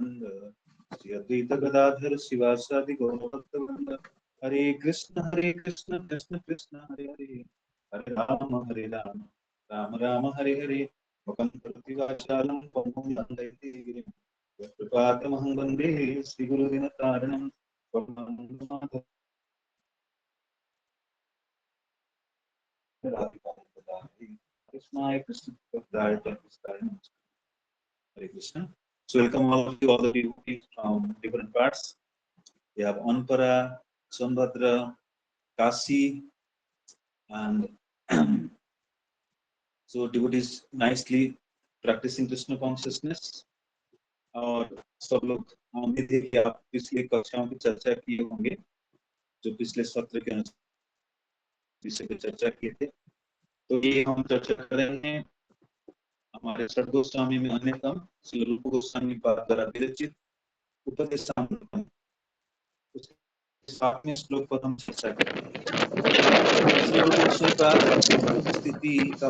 श्री अद्वैत गदाधर शिवासादि गौरभक्तवृंद। हरे कृष्ण कृष्ण कृष्ण हरे हरे, हरे राम राम राम हरे हरे। मुखं करोति वाचालं पङ्गुं लङ्घयति गिरिं, यत्कृपातमहं वन्दे श्रीगुरुदिनतारिणं। कृष्णाय कृष्णभक्ताय कृष्णाय नमः। Hare Krishna. So welcome all the devotees from different parts. We have Anpara, Sonbhadra, Kasi, and so devotees nicely practicing Krishna consciousness. और सब लोग उम्मीद है कि आप पिछले कक्षाओं की चर्चा किए होंगे, जो पिछले सत्र के अनुसार विषय पर चर्चा किए थे। तो ये हम चर्चा कर रहे हैं हमारे षड गोस्वामी में अन्यतम श्री रूप गोस्वामी पाद द्वारा विरचित उपदेशामृतम, उसके 7वें श्लोक पर हम चर्चा करेंगे। श्री रूप गोस्वामी पाद स्थिति का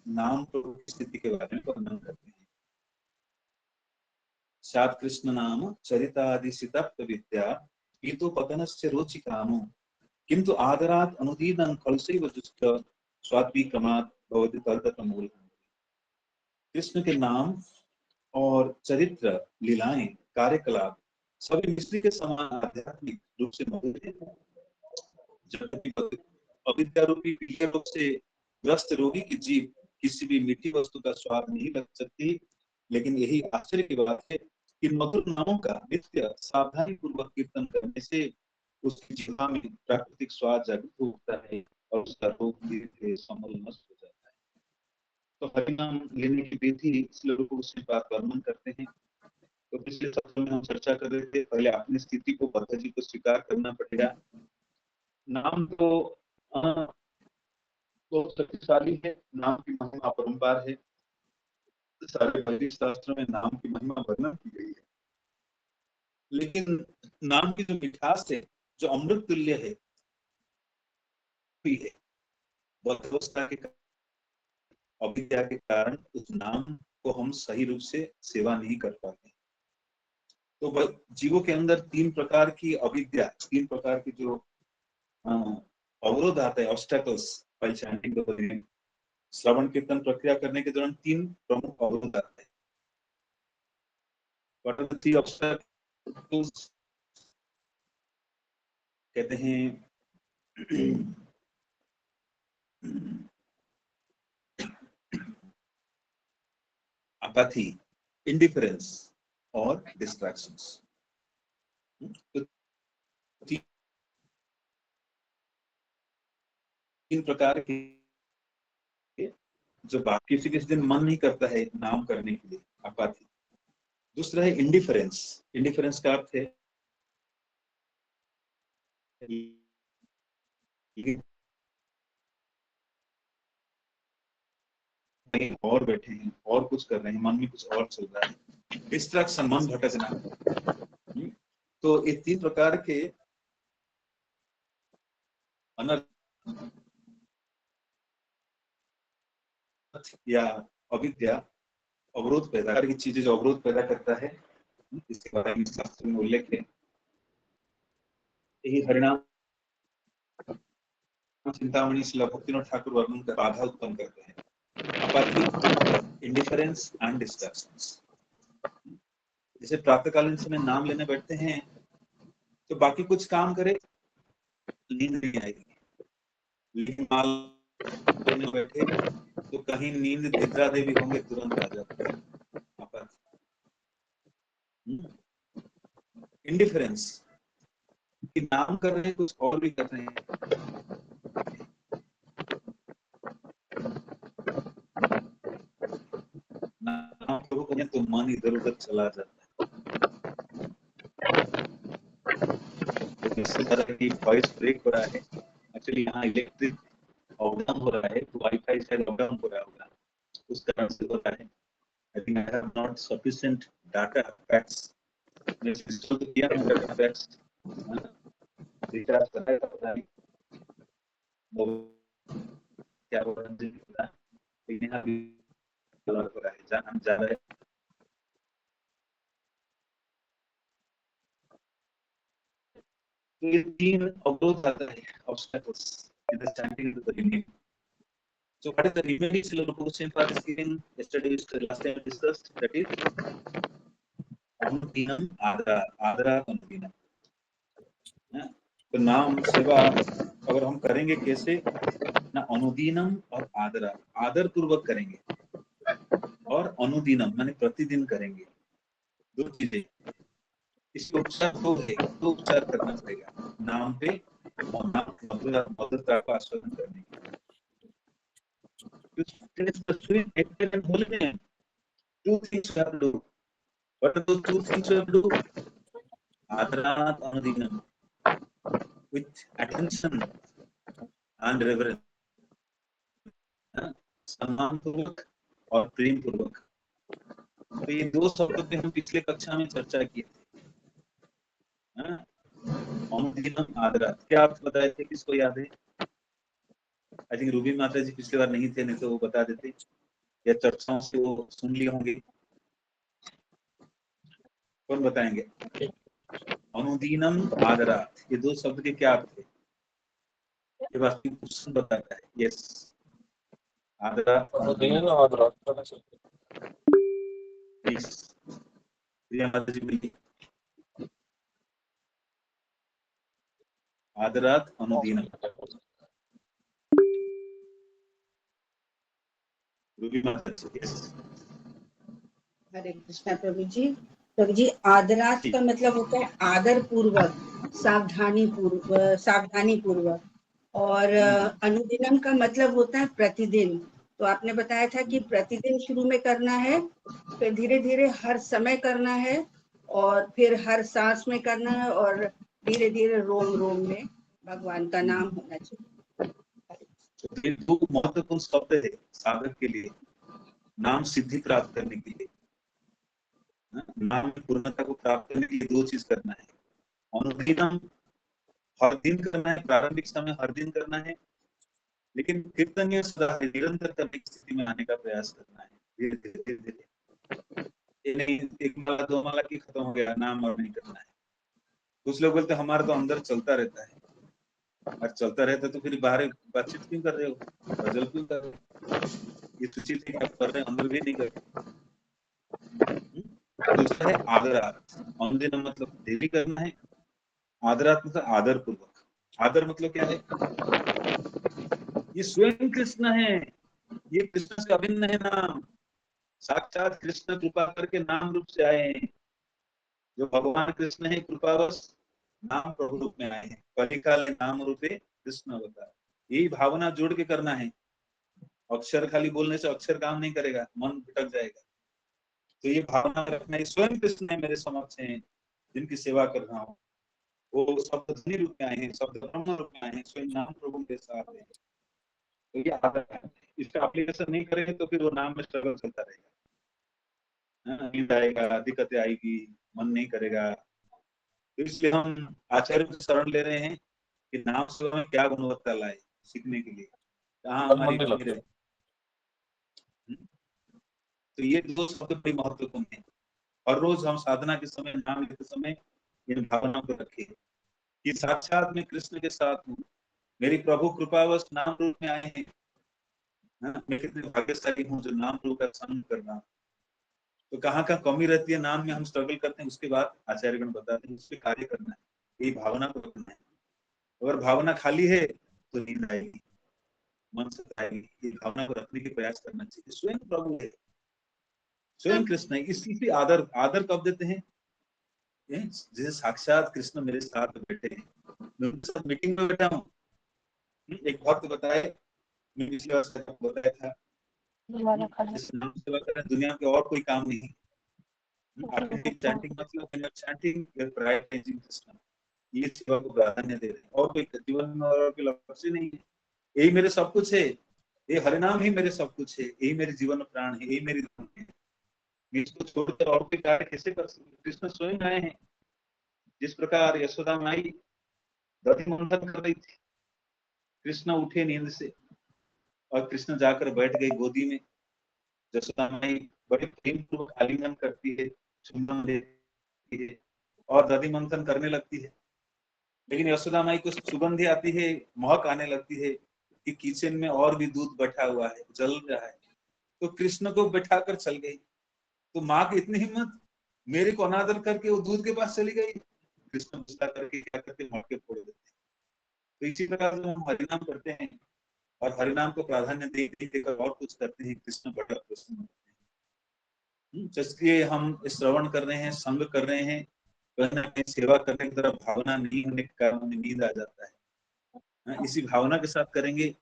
नाम प्रभु की स्थिति के बारे में वर्णन करते हैं। सात कृष्ण नाम चरितादि सितप्त विद्या गीतो पतनस्य रोचिकामो किंतु आदरात अनुदीनं कलसैव जुष्ट स्वात्विक्रमात् भवति तदतमूल। कृष्ण के नाम और चरित्र, लीलाएं, कार्यकलाप सभी मिश्री के समान आध्यात्मिक रूप से मधुर है। जबकि अविद्या रूपी पीले रोग से ग्रस्त रोगी की जीभ किसी भी मीठी वस्तु का स्वाद नहीं लग सकती, लेकिन यही आश्चर्य की बात है कि मधुर नामों का नित्य सावधानी पूर्वक कीर्तन करने से उसकी जीवा में प्राकृतिक स्वाद जागृत होता है और उसका रोग धीरे धीरे समूल नष्ट हो जाता है। तो हरिनाम लेने की विधि इसलिए रूप उसके बाद वर्णन करते हैं। तो पिछले सत्र में हम चर्चा कर रहे थे, पहले अपनी स्थिति को बद्ध जी को स्वीकार करना पड़ेगा। नाम तो बहुत शक्तिशाली है, नाम की महिमा अपरंपार है। सारे वैदिक शास्त्रों में नाम की महिमा वर्णन की गई है, लेकिन नाम की जो मिठास है, जो अमृत तुल्य है, है बद्धवस्था के अविद्या के कारण उस नाम को हम सही रूप से सेवा नहीं कर पाते। तो जीवों के अंदर तीन प्रकार की अविद्या, तीन प्रकार की जो अवरोध आता है, ऑब्स्टेकल्स, श्रवण कीर्तन प्रक्रिया करने के दौरान तीन प्रमुख अवरोध आते हैं। What are the three obstacles? कहते हैं apathy, indifference और distractions। तीन प्रकार के जो किसी किसी दिन मन नहीं करता है नाम करने के लिए, अपाथी। दूसरा है इंडिफरेंस। इंडिफरेंस का अर्थ है और बैठे हैं और कुछ कर रहे हैं, मन में कुछ और चल रहा है, डिस्ट्रैक्शन, मन भटकना। तो ये तीन प्रकार के या अविद्या अवरोध पैदा की चीजें जो अवरोध पैदा करता है, इसके बारे में शास्त्र में उल्लेख है। यही हरिनाम चिंतामणि श्री भक्तिनाथ ठाकुर वर्णन कर बाधा उत्पन्न करते हैं, अपैथी, इंडिफरेंस एंड डिस्ट्रैक्शंस। जैसे प्रातःकालीन समय नाम लेने बैठते हैं तो बाकी कुछ काम करे नींद नहीं आएगी, लेकिन नाम लेने बैठे तो कहीं नींद निद्रा देवी होंगे तुरंत आ जाते हैं। इंडिफरेंस कि नाम कर रहे हैं कुछ और भी कर रहे हैं, नाम शुरू करें तो मन इधर उधर चला जाता है। इससे तरह की वॉइस ब्रेक हो रहा है, एक्चुअली यहाँ इलेक्ट्रिक ऑपडाउन हो रहा है, तो वाईफाई से ऑपडाउन हो रहा होगा, उस कारण से हो रहा है। I think I have not sufficient data packs. तो किया है data packs, रिचार्ज कर रहा है, पता नहीं वो क्या हो रहा है, लेकिन यहाँ भी हो रहा है, जहाँ हम जा रहे हैं तो ये 3 अवरोध आता है, obstacles in the chanting of the name. So what is the remedy Srila Rupa Goswami Pad is giving? Yesterday, last time we discussed, that is Anudinam Adara, Adara Anudinam. तो नाम सेवा अगर हम करेंगे कैसे ना, अनुदीनम और आदरा, आदर पूर्वक करेंगे, और अनुदीनम माने प्रतिदिन करेंगे, दो चीजें। इसके उपचार दो है, दो उपचार करना पड़ेगा नाम पे और नाम मधुरता का आस्वादन करने के। Two things we have to do. What are those 2 things we have to do? Adrat Anudinam, with attention and reverence, सम्मान पूर्वक और प्रेम पूर्वक। तो ये 2 शब्दों पे हम पिछले कक्षा में चर्चा की थी। अनुदीनम आदरात, क्या आप बताए थे, किसको याद है? आई थिंक रूबी माता जी पिछली बार नहीं थे, नहीं तो वो बता देते, या चर्चाओं से वो सुन लिए होंगे। कौन बताएंगे? अनुदीनम आदरात, ये 2 शब्द के क्या अर्थ है? ये वास्तविक क्वेश्चन बताता है। यस, आदरात अनुदीन आदरात। प्लीज प्रिया माता जी बोलिए। आदरात अनुदीनम, रूबी माता जी। यस, हरे कृष्णा प्रभु जी। प्रभु जी, आदरात का मतलब होता है आदर पूर्वक, सावधानी पूर्वक, और अनुदिनम का मतलब होता है प्रतिदिन। तो आपने बताया था कि प्रतिदिन शुरू में करना है, फिर धीरे धीरे हर समय करना है, और फिर हर सांस में करना है, और धीरे धीरे रोम रोम में भगवान का नाम होना चाहिए। तो ये 2 महत्वपूर्ण शब्द है साधक के लिए, नाम सिद्धि प्राप्त करने के लिए, नाम की पूर्णता को प्राप्त करने के लिए 2 चीज करना है। अनुदीनम हर दिन करना है, प्रारंभिक समय हर दिन करना है, लेकिन कीर्तनीय सदा है, निरंतर करने की स्थिति में आने का प्रयास करना है, धीरे धीरे। ये नहीं एक माला 2 माला की खत्म हो गया, नाम और नहीं करना है। कुछ लोग बोलते हमारा तो अंदर चलता रहता है, और चलता रहता तो फिर बाहर बातचीत क्यों कर रहे हो, गजल क्यों कर रहे हो? ये तो चीज आप कर रहे हैं, अंदर भी नहीं कर रहे। दूसरा है आदरात, अनुदिनम मतलब डेली करना है, आदरात मतलब आदर पूर्वक। आदर मतलब क्या है? ये स्वयं कृष्ण है, ये कृष्ण से अभिन्न है नाम, साक्षात कृष्ण कृपा करके नाम रूप से आए हैं। जो भगवान कृष्ण है कृपावश नाम प्रभु रूप में आए हैं, कलिकाल नाम रूपे कृष्ण अवतार। यही भावना जोड़ के करना है। अक्षर खाली बोलने से अक्षर काम नहीं करेगा, मन भटक जाएगा। तो ये भावना रखना है, स्वयं कृष्ण है मेरे समक्ष हैं, जिनकी सेवा कर रहा हूँ, वो शब्द ध्वनि रूप में आए हैं, शब्द ब्रह्म रूप में आए हैं, स्वयं नाम प्रभु के साथ है। तो ये आदर है। इसका एप्लीकेशन नहीं करेंगे तो फिर वो नाम में स्ट्रगल चलता रहेगा, नींद आएगा, दिक्कतें आएगी, मन नहीं करेगा। तो इसलिए हम आचार्य को शरण ले रहे हैं कि नाम सेवा में क्या गुणवत्ता लाए सीखने के लिए, कहाँ हमारी कमी रहे। तो ये 2 शब्द बड़ी महत्वपूर्ण है। और रोज हम साधना के समय, नाम लेते समय इन भावनाओं को रखें कि साक्षात मैं कृष्ण के साथ हूँ, मेरी प्रभु कृपावश नाम रूप में आए हैं। मैं कितने भाग्यशाली हूँ जो नाम रूप का संग कर रहा हूँ। तो कहाँ कहाँ कमी रहती है नाम में, हम स्ट्रगल करते हैं, उसके बाद आचार्यगण बताते हैं उस पर कार्य करना है, यही भावना को रखना है। अगर भावना खाली है तो नींद आएगी, मन से आएगी। ये भावना को रखने के प्रयास करना चाहिए। स्वयं प्रभु है, स्वयं कृष्ण है, इसलिए आदर आदर कब देते हैं? जैसे साक्षात कृष्ण मेरे साथ बैठे हैं, मैं उनके साथ मीटिंग में बैठा हूँ। एक भक्त बताए, मैं पिछले वर्ष बताया था, जिस नाम सेवा करें दुनिया के और कोई काम नहीं। चैंटिंग मतलब चैंटिंग प्रायोरिटाइजिंग सिस्टम, ये सेवा को प्राधान्य दे रहे हैं, और कोई जीवन में और कोई लक्ष्य नहीं है। यही मेरे सब कुछ है, ये हरिनाम ही मेरे सब कुछ है, यही मेरे जीवन प्राण है, यही मेरी धर्म है। इसको छोड़कर और कोई कार्य कैसे कर सकते? कृष्ण स्वयं आए हैं। जिस प्रकार यशोदा माई दधि मंथन कर रही थी, कृष्ण उठे नींद से और कृष्ण जाकर बैठ गई गोदी में। यशोदा माई बड़े प्रेम पूर्वक आलिंगन करती है, चुंबन देती है और दधि मंथन करने लगती है। लेकिन यशोदा माई को सुगंधी आती है, महक आने लगती है कि किचन में और भी दूध बैठा हुआ है, जल रहा है, तो कृष्ण को बैठा कर चल गई। तो माँ की इतनी हिम्मत, मेरे को अनादर करके वो दूध के पास चली गई। कृष्ण गुस्सा करके क्या करते, मौके फोड़ देते। तो इसी प्रकार से हम हरिनाम करते हैं और हरिनाम को प्राधान्य देकर और कुछ करते हैं, कृष्ण बड़ा प्रसन्न होते हैं। जैसे हम श्रवण कर रहे हैं, संग कर रहे हैं, कहीं न कहीं सेवा करने की तरफ भावना नहीं होने के कारण हमें नींद आ जाता है। इसी भावना के साथ करेंगे,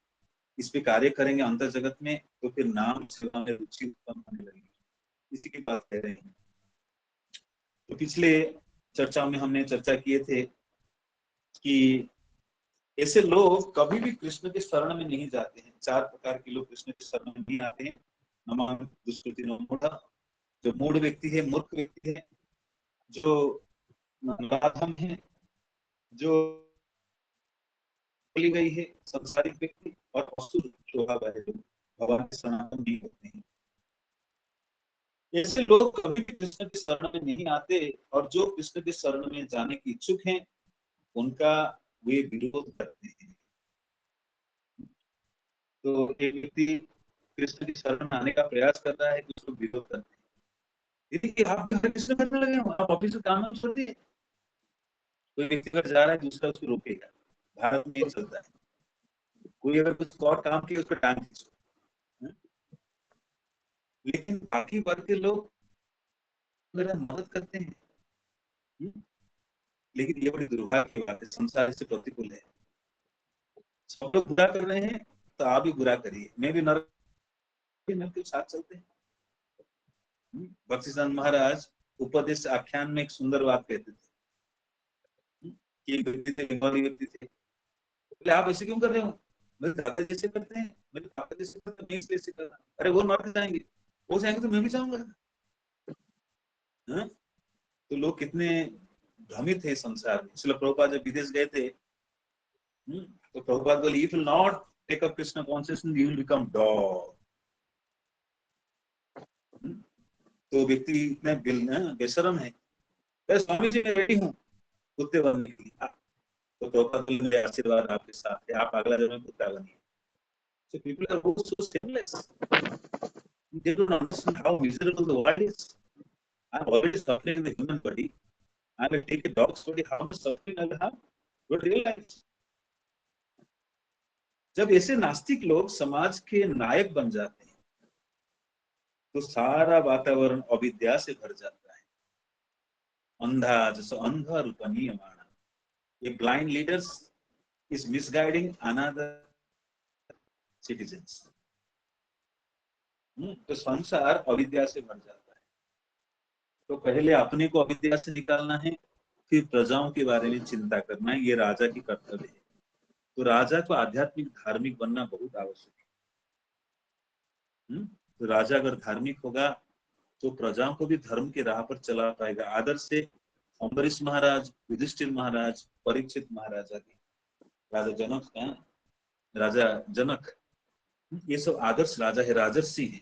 इस पे कार्य करेंगे अंतर जगत में, तो फिर नाम सेवा में रुचि उत्पन्न होने लगेगी। इसी की बात कह रहे हैं। तो पिछले चर्चा में हमने चर्चा किए थे कि ऐसे लोग कभी भी कृष्ण के शरण में नहीं जाते हैं। 4 प्रकार के लोग कृष्ण के शरण में नहीं आते हैं। नमामि दुष्कृति मूढ़, जो मूढ़ व्यक्ति है, मूर्ख व्यक्ति है, जो नराधम है, जो बोली गई है, संसारिक व्यक्ति, और असुर स्वभाव है, जो भगवान के सनातन नहीं होते हैं। ऐसे लोग कभी भी कृष्ण के शरण में नहीं आते, और जो कृष्ण के शरण में जाने की इच्छुक हैं, उनका वे विरोध करते हैं। तो एक व्यक्ति कृष्ण की शरण में आने का प्रयास कर रहा है, कुछ लोग विरोध करते हैं। यदि आप कृष्ण करने लगे हो, आप ऑफिस में काम छोड़ दिए, कोई व्यक्ति अगर जा रहा है, दूसरा उसको रोकेगा। भारत में ये चलता है, कोई अगर कुछ और काम किया, उसको टांग खींचो। लेकिन बाकी वर्ग के लोग मेरा मदद करते हैं। लेकिन ये बड़ी दुर्भाग्य की बात है, संसार इससे प्रतिकूल है। सब लोग बुरा कर रहे हैं, तो आप भी बुरा करिए, मैं भी नरक के साथ चलते हैं। बख्शीचंद महाराज उपदेश आख्यान में एक सुंदर बात कहते थे कि एक व्यक्ति थे, बंगाली व्यक्ति थे। बोले आप ऐसे क्यों कर रहे हो? मेरे दादा जैसे करते हैं, मेरे पापा जैसे करते हैं, मैं इसलिए ऐसे कर रहा हूं। अरे वो नरक जाएंगे, वो जाएंगे तो मैं भी जाऊंगा। तो लोग कितने भ्रमित है संसार में। इसलिए प्रभुपाद जब विदेश गए थे, तो प्रभुपाद बोले, if will not take up Krishna consciousness, you will become dog. तो व्यक्ति इतने बेशरम है, स्वामी जी मैं रेडी हूँ कुत्ते बनने के लिए। तो प्रभुपाद बोले, मेरे आशीर्वाद आपके साथ है, आप अगला जन्म कुत्ता बनिए। So people are so shameless. They don't understand how miserable the world is. I'm already suffering in the human body. I will take a dog's body, how much suffering I will have? Don't realize. जब ऐसे नास्तिक लोग समाज के नायक बन जाते हैं, तो सारा वातावरण अविद्या से भर जाता है। अंधा जैसे अंधा रूपनीयमाना, ये blind leaders is misguiding another citizens. तो संसार अविद्या से भर जाता है। तो पहले अपने को अविद्या से निकालना है, फिर प्रजाओं के बारे में चिंता करना है, ये राजा की कर्तव्य है। तो राजा को आध्यात्मिक धार्मिक बनना बहुत आवश्यक है। तो राजा अगर धार्मिक होगा, तो प्रजाओं को भी धर्म के राह पर चला पाएगा। आदर्श से अम्बरीश महाराज, युधिष्ठिर महाराज, परीक्षित महाराज आदि, राजा जनक, राजा जनक, ये सब आदर्श राजा है, राजर्षि है,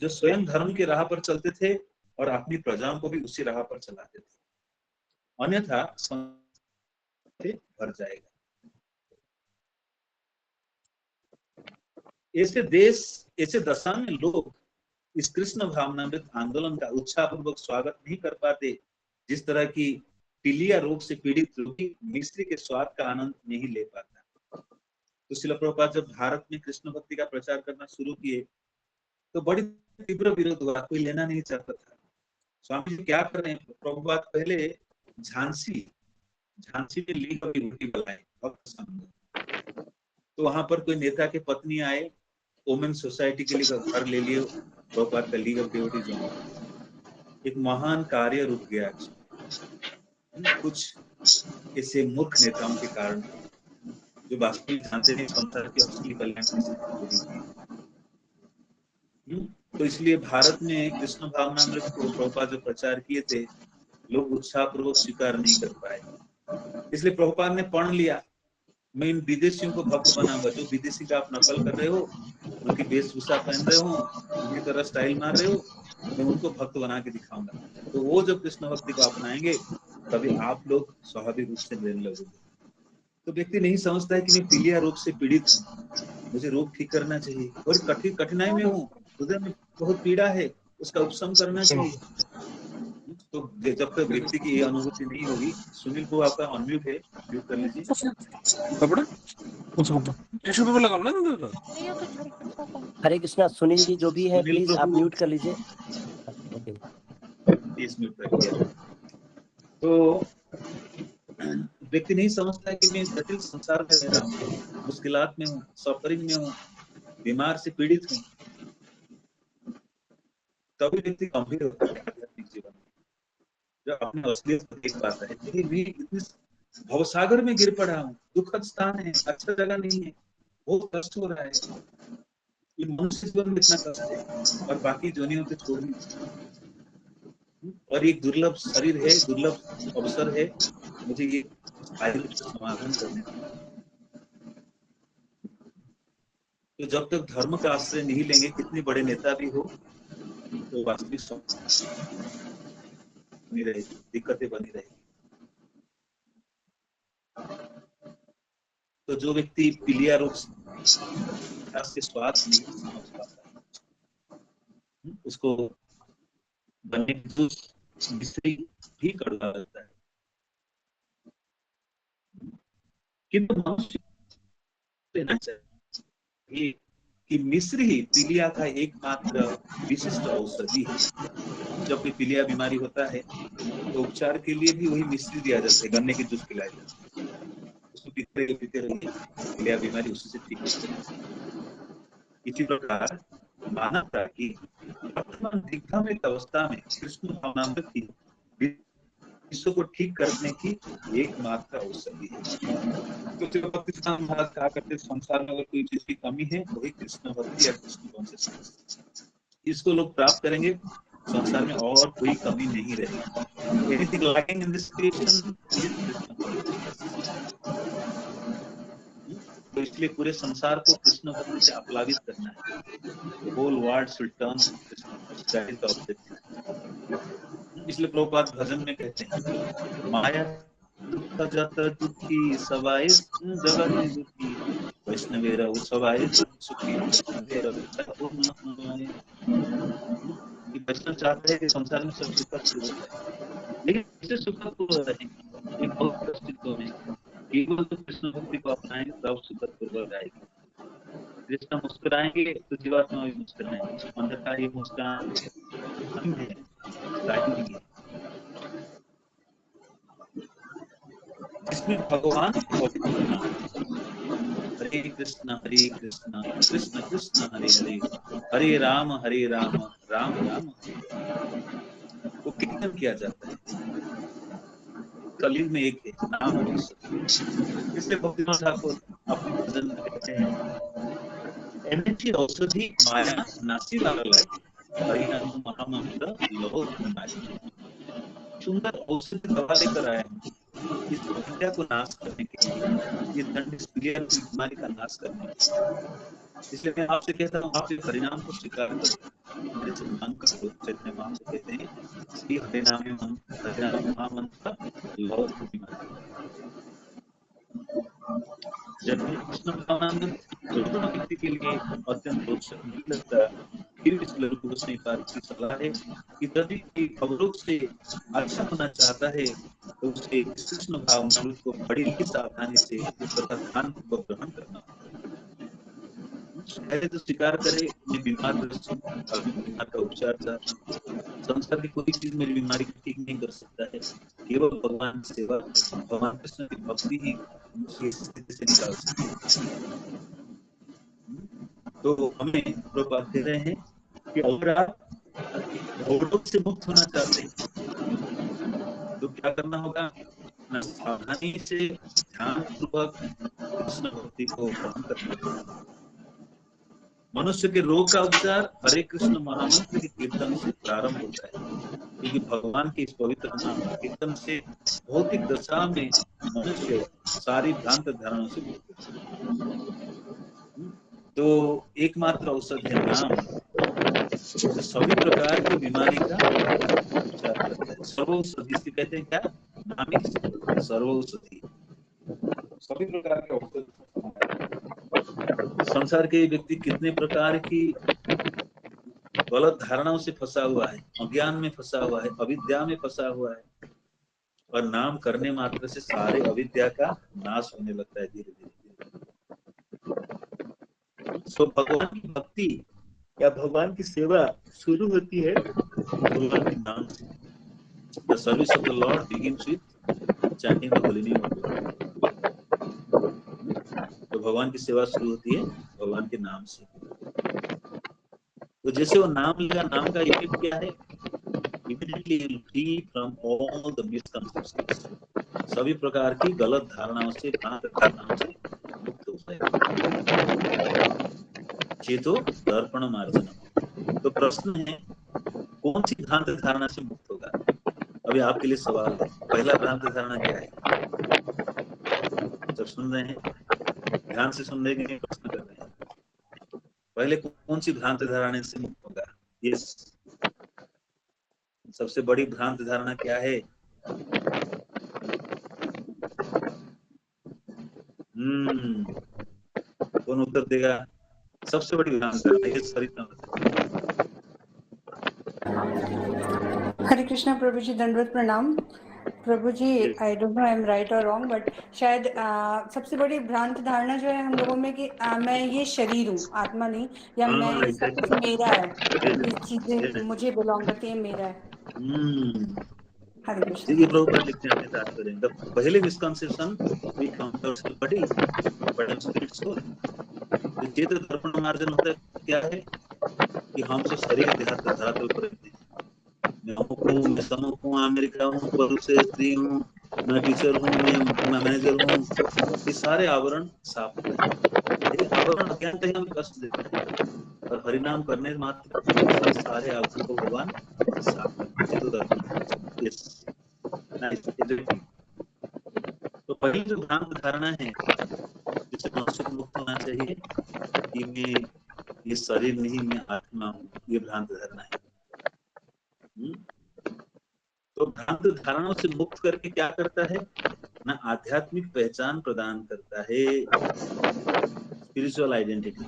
जो स्वयं धर्म के राह पर चलते थे और अपनी प्रजाओं को भी उसी राह पर चलाते थे। अन्यथा भर जाएगा। ऐसे देश, ऐसे दशा में लोग इस कृष्ण भावनामृत आंदोलन का उत्साहपूर्वक स्वागत नहीं कर पाते, जिस तरह की पीलिया रोग से पीड़ित रोगी मिश्री के स्वाद का आनंद नहीं ले पाता। तो श्रील प्रभुपाद जब भारत में कृष्ण भक्ति का प्रचार करना शुरू किए, तो बड़ी तीव्र विरोध हुआ, कोई लेना नहीं चाहता था। स्वामी जी क्या कर रहे हैं? प्रभुपाद पहले झांसी में लीग की रोटी बनाए, तो वहां पर कोई नेता के पत्नी आए, वोमेन सोसाइटी के लिए घर ले लिए, प्रभुपाद का लीग ऑफ डिवोटी ज्वाइन। एक महान कार्य रुक गया कुछ ऐसे मूर्ख नेताओं के कारण, जो वास्तविक जानते नहीं संसार के असली कल्याण किसी को नहीं। तो इसलिए भारत में कृष्ण भावनामृत को प्रभुपाद जो प्रचार किए थे, लोग उत्साहपूर्वक स्वीकार नहीं कर पाए। इसलिए प्रभुपाद ने पढ़ लिया, मैं इन विदेशियों को भक्त बनाऊंगा। जो विदेशी का आप नकल कर रहे हो, उनकी वेशभूषा पहन रहे हो, उनकी तरह स्टाइल मार रहे हो, मैं उनको भक्त बना के दिखाऊंगा। तो वो जब कृष्ण भक्ति को अपनाएंगे, तभी आप लोग स्वाभाविक रूप से मिलने लगोगे। तो व्यक्ति नहीं समझता है कि मैं पीलिया रोग से पीड़ित हूँ, मुझे रोग ठीक करना चाहिए, और कठिनाई में हूँ, हृदय में बहुत पीड़ा है, उसका उपशम करना चाहिए। तो जब तक व्यक्ति की ये अनुभूति नहीं होगी, सुनील को आपका अनम्यूट है, म्यूट कर लीजिए। हरे कृष्णा। सुनील जी जो भी है सुनील प्लीज आप प्रभु म्यूट कर लीजिए। ओके। प्लीज म्यूट कर दिया। तो व्यक्ति नहीं समझता है कि मैं जटिल संसार में रह रहा हूँ, मुश्किलात में हूँ, सफरिंग में हूँ, बीमार से पीड़ित हूँ। तभी व्यक्ति गंभीर होता है आध्यात्मिक जीवन में, जब अपने असलियत को देख पाता है कि मैं इतने भवसागर में गिर पड़ा हूँ, दुखद स्थान है, अच्छा जगह नहीं है, बहुत कष्ट हो रहा है, ये मनुष्य जीवन में इतना कष्ट है, और बाकी जोनियों को छोड़ दी, और एक दुर्लभ शरीर है, दुर्लभ अवसर है, मुझे ये स्थायी रूप से समाधान करने का। तो जब तक धर्म का आश्रय नहीं लेंगे, कितने बड़े नेता भी हो, तो वास्तविक बनी रहेगी, दिक्कतें बनी रहेगी। तो जो व्यक्ति पीलिया रोग से स्वाद नहीं समझ पाता, उसको बनने की जूस मिश्री भी कड़वा लगता है। किंतु मनुष्य लेना चाहिए कि मिश्री ही पीलिया का एकमात्र विशिष्ट औषधि है। जब कोई पीलिया बीमारी होता है तो उपचार के लिए भी वही मिश्री दिया जाता है, गन्ने के जूस पिलाया जाता है, उसको पीते रहिए, पीलिया बीमारी उसी से ठीक होती है। इसी प्रकार मानवता की वर्तमान दिग्भ्रमित अवस्था में कृष्ण भावनामृत ही विश्व को ठीक करने की एकमात्र औषधि है। तो तिरुपति स्वामी महाराज कहा करते, संसार में अगर कोई चीज की कमी है वही कृष्ण भक्ति या कृष्ण कॉन्शियसनेस, इसको लोग प्राप्त करेंगे, संसार में और कोई कमी नहीं रहेगी। Anything lacking in this creation is Krishna consciousness. तो इसलिए पूरे संसार को कृष्ण भक्ति से आप्लावित करना है। The whole world should turn to Krishna. That is the objective. इसलिए प्रभुपाद भजन में कहते हैं, माया दुख जत दुखी सवाए जगत दुखी, वैष्णवेर सवाए सुखी, वैष्णवेर वैष्णव चाहते हैं कि संसार में सब सुखद पूर्वक रहे, लेकिन कैसे सुखद पूर्वक रहेंगे, एक बहुत अस्तित्व में केवल तो कृष्ण भक्ति को अपनाएंगे तब सुखद पूर्वक आएगी। कृष्ण मुस्कुराएंगे तो जीवात्मा भी मुस्कुराएंगे, अन्यथा ये मुस्कान है, नहीं है। जिसमें भगवान पवित्र नाम, हरे कृष्ण कृष्ण कृष्ण हरे हरे, हरे राम राम राम हरे हरे, वो कीर्तन किया जाता है। कलयुग में एक है नाम औषधि। इसलिए भक्तिनाथ ठाकुर अपने भजन में कहते हैं, एमएची औषधि माया नासी वाला लागी, हरिनाम महामंत्र लहो धनमाई। सुंदर औषधि दवा लेकर आए हैं इस विद्या को नाश करने के लिए, इस दंड बीमारी का नाश करने के लिए। इसलिए मैं आपसे कहता हूँ, आप इस हरिनाम को स्वीकार करो, मेरे सम्मान करो। चैतन्य महाप्रभु कहते हैं, श्री हरिनाम महामंत्र लहो धनमाई। जबकि कृष्ण भावनामृत संपूर्ण व्यक्ति के लिए अत्यंत रोचक नहीं लगता, फिर भी लघु गोस्वामी पाद की सलाह है कि यदि कोई अवरोध से अच्छा होना चाहता है तो उसे कृष्ण भावनामृत को बड़ी ही सावधानी से तथा ध्यानपूर्वक ग्रहण करना होगा। पहले तो स्वीकार करे, मैं बीमार ग्रस्त हूँ, अभी बीमार का उपचार चाहता हूँ, संसार की कोई चीज मेरी बीमारी को ठीक नहीं कर सकता है, केवल भगवान की सेवा, भगवान कृष्ण की भक्ति ही मुझे इस स्थिति से निकाल सकती है। तो हमें प्रभुपाद कह रहे हैं कि अगर आप भवरोग से मुक्त होना चाहते हैं तो क्या करना होगा, ना सावधानी से ध्यान पूर्वक कृष्ण भक्ति को ग्रहण करना होगा। मनुष्य के रोग का उपचार हरे कृष्ण महामंत्र के कीर्तन से प्रारंभ होता है, क्योंकि भगवान के इस पवित्र नाम कीर्तन से भौतिक दशा में मनुष्य सारी भ्रांत धारणाओं से मुक्त होता है। तो एकमात्र औषध है नाम, जो सभी प्रकार की बीमारी का उपचार करता है। सर्वौषधि, इसलिए कहते हैं क्या, नाम ही सर्वौषधि। सभी प्रकार के अवसर संसार के व्यक्ति कितने प्रकार की गलत धारणाओं से फंसा हुआ है, अज्ञान में फंसा हुआ है, अविद्या में फंसा हुआ है, और नाम करने मात्र से सारे अविद्या का नाश होने लगता है धीरे धीरे। सो भगवान की भक्ति या भगवान की सेवा शुरू होती है भगवान के नाम से। The service of the Lord begins with chanting the holy name of God. तो भगवान की सेवा शुरू होती है भगवान के नाम से। तो जैसे वो नाम लेगा, नाम का इफेक्ट क्या है? Immediately he will free from all the misconceptions. सभी प्रकार की गलत धारणाओं से, भ्रांत धारणाओं से मुक्त हो जाएगा। चेतो दर्पण मार्जनम। तो प्रश्न है, कौन सी भ्रांत धारणा से मुक्त होगा? अभी आपके लिए सवाल है, पहला भ्रांत धारणा क्या है? जब सुन रहे हैं ध्यान से सुन रहे हैं, प्रश्न कर रहे हैं, पहले कौन सी भ्रांत धारणा से मुक्त होगा? यस, सबसे बड़ी भ्रांत धारणा क्या है? कौन उत्तर देगा? सबसे बड़ी भ्रांत धारणा ये सरिता। हरे कृष्णा प्रभु जी, दंडवत प्रणाम। प्रभु जी, I don't know I am right और रॉन्ग, बट शायद सबसे बड़ी भ्रांत धारणा जो है हम लोगों में कि मैं ये शरीर हूँ, आत्मा नहीं, या मैं ये सब कुछ मेरा है, ये चीजें मुझे बिलोंग करती है, मेरा है। हरे कृष्णा। देखिए प्रभुपाद लिखते हैं अपने तात्पर्य में, पहले misconception we count body but spirit soul. चेत दर्पण मार्जन होता है क्या है कि हम सब शरीर देहात धरातल पर रहते हैं। मैं अमुक हूँ, मैं तमुक हूँ, अमेरिका हूँ, पुरुष से स्त्री हूँ, मैं टीचर हूँ, मैं मैनेजर हूँ, ये सारे आवरण साफ होते हैं। ये आवरण अज्ञान कहीं हमें कष्ट देता है, और हरिनाम करने मात्र सारे आवरण को भगवान साफ करते हैं। तो पहली जो भ्रांत धारणा है जिससे मनुष्य को मुक्त होना चाहिए कि मैं ये शरीर नहीं, मैं आत्मा हूँ, ये भ्रांत धारणा है। तो भ्रांत धारणाओं से मुक्त करके क्या करता है ना, आध्यात्मिक पहचान प्रदान करता है, स्पिरिचुअल आइडेंटिटी,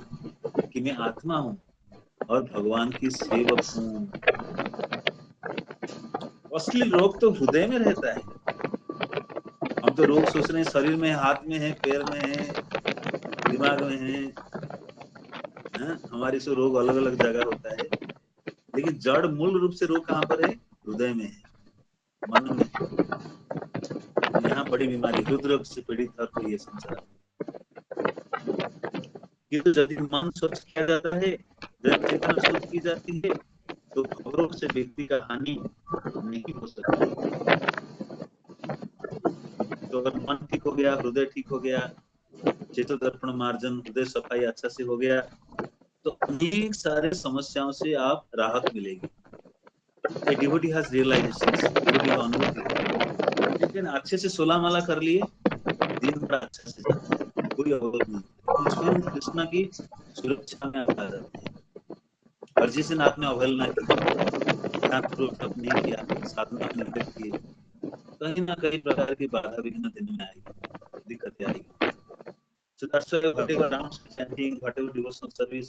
कि मैं आत्मा हूँ और भगवान की सेवक हूँ। असली रोग तो हृदय में रहता है। हम तो रोग सोच रहे हैं शरीर में, हाथ में है, पैर में है, दिमाग में है, हमारी से रोग अलग अलग जगह होता है, लेकिन जड़ मूल रूप से रोग कहाँ पर है? हृदय में है, मन में। यहाँ बड़ी बीमारी, हृदय से पीड़ित हर कोई है संसार में। जब मन स्वच्छ किया जाता है, जब चेतना शुद्ध की जाती है, तो खबरों से व्यक्ति का हानि नहीं हो सकती। तो अगर मन ठीक हो गया, हृदय ठीक हो गया, चेतो दर्पण मार्जन, हृदय सफाई अच्छा से हो गया, तो अनेक सारे समस्याओं से आप राहत मिलेगी। A devotee has realizations, devotee का अनुभूति, लेकिन अच्छे से 16 माला कर लिए, दिन बड़ा अच्छा से जाता है, कोई अवरोध नहीं, स्वयं कृष्ण की सुरक्षा में आ जाते हैं। और जिस दिन आपने अवहेलना की, ध्यान नहीं किया, साधना में निरत किए, कहीं ना कहीं प्रकार की बाधा विघ्न दिन में आएगी, दिक्कतें आएगी। So that's why whatever rounds chanting, whatever devotional service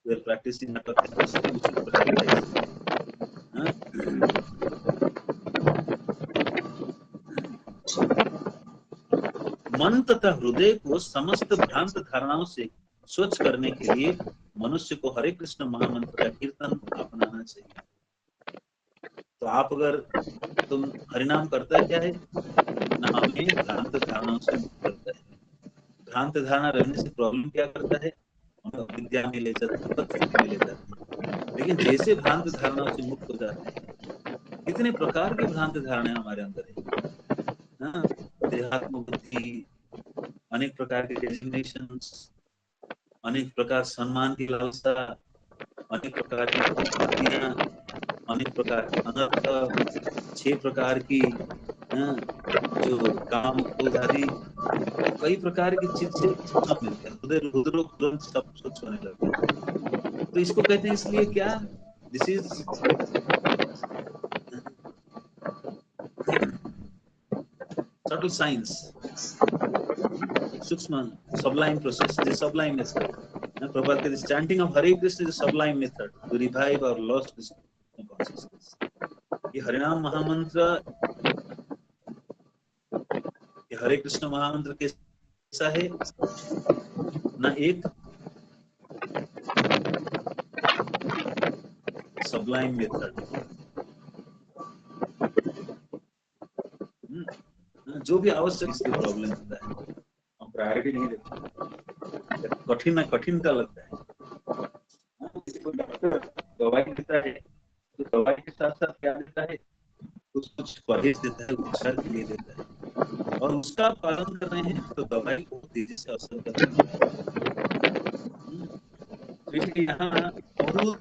we are practicing, सभी उचित प्रकार का है। मन तथा हृदय को समस्त भ्रांत धारणाओं से स्वच्छ करने के लिए मनुष्य को हरे कृष्ण महामंत्र का कीर्तन अपनाना चाहिए। तो आप अगर तुम हरिनाम करता है क्या है ना, हमें भ्रांत धारणाओं से मुक्त करता है। भ्रांत धारणा रहने से प्रॉब्लम क्या करता है? हमें विद्या में ले जाता है, स्थिति में ले जाता है। लेकिन जैसे भ्रांत धारणाओं से मुक्त हो जाते हैं, कितने प्रकार की भ्रांत धारणाएं हमारे अंदर है, देहात्म बुद्धि, अनेक प्रकार के डेजिग्नेशंस, अनेक प्रकार सम्मान की लालसा, अनेक प्रकार की उत्पत्तियां, अनेक प्रकार के अनर्थ, 6 प्रकार की जो काम क्रोध आदि कई प्रकार की चीज से सब मिलता है। रुद्र तुरंत सब स्वच्छ होने लगता है। तो इसको कहते हैं इसलिए क्या, this is subtle science, Sukshma, sublime process, the sublime method. Prabhupada said, the chanting of Hare Krishna is a sublime method to revive our lost consciousness. ये हरिनाम महामंत्र, ये हरे कृष्ण महामंत्र कैसा है ना, एक sublime method, जो भी आवश्यक इसकी प्रॉब्लम होता है हम प्रायोरिटी नहीं देते, कठिन ना कठिनता लगता है। किसी को डॉक्टर दवाई देता है तो दवाई के साथ साथ क्या देता है, कुछ परहेज देता है, उपचार के लिए देता है, और उसका पालन कर रहे हैं तो दवाई को तेजी से असर कर रही है। इसलिए यहाँ बहुत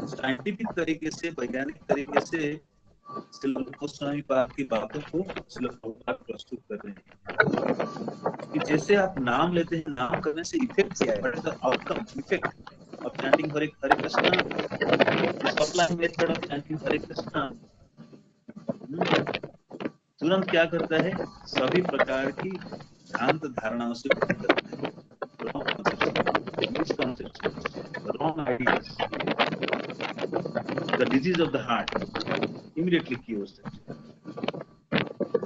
साइंटिफिक तरीके से, वैज्ञानिक तरीके से श्रील गोस्वामी पाद की बातों को श्रील प्रभुपाद प्रस्तुत कर रहे हैं कि जैसे आप नाम लेते हैं, नाम करने से इफेक्ट क्या है, what is the outcome effect of chanting Hare Krishna, supply method of chanting Hare Krishna तुरंत क्या करता है, सभी प्रकार की भ्रांत धारणाओं से मुक्त करता है, wrong ideas, the disease of the heart immediately cures it,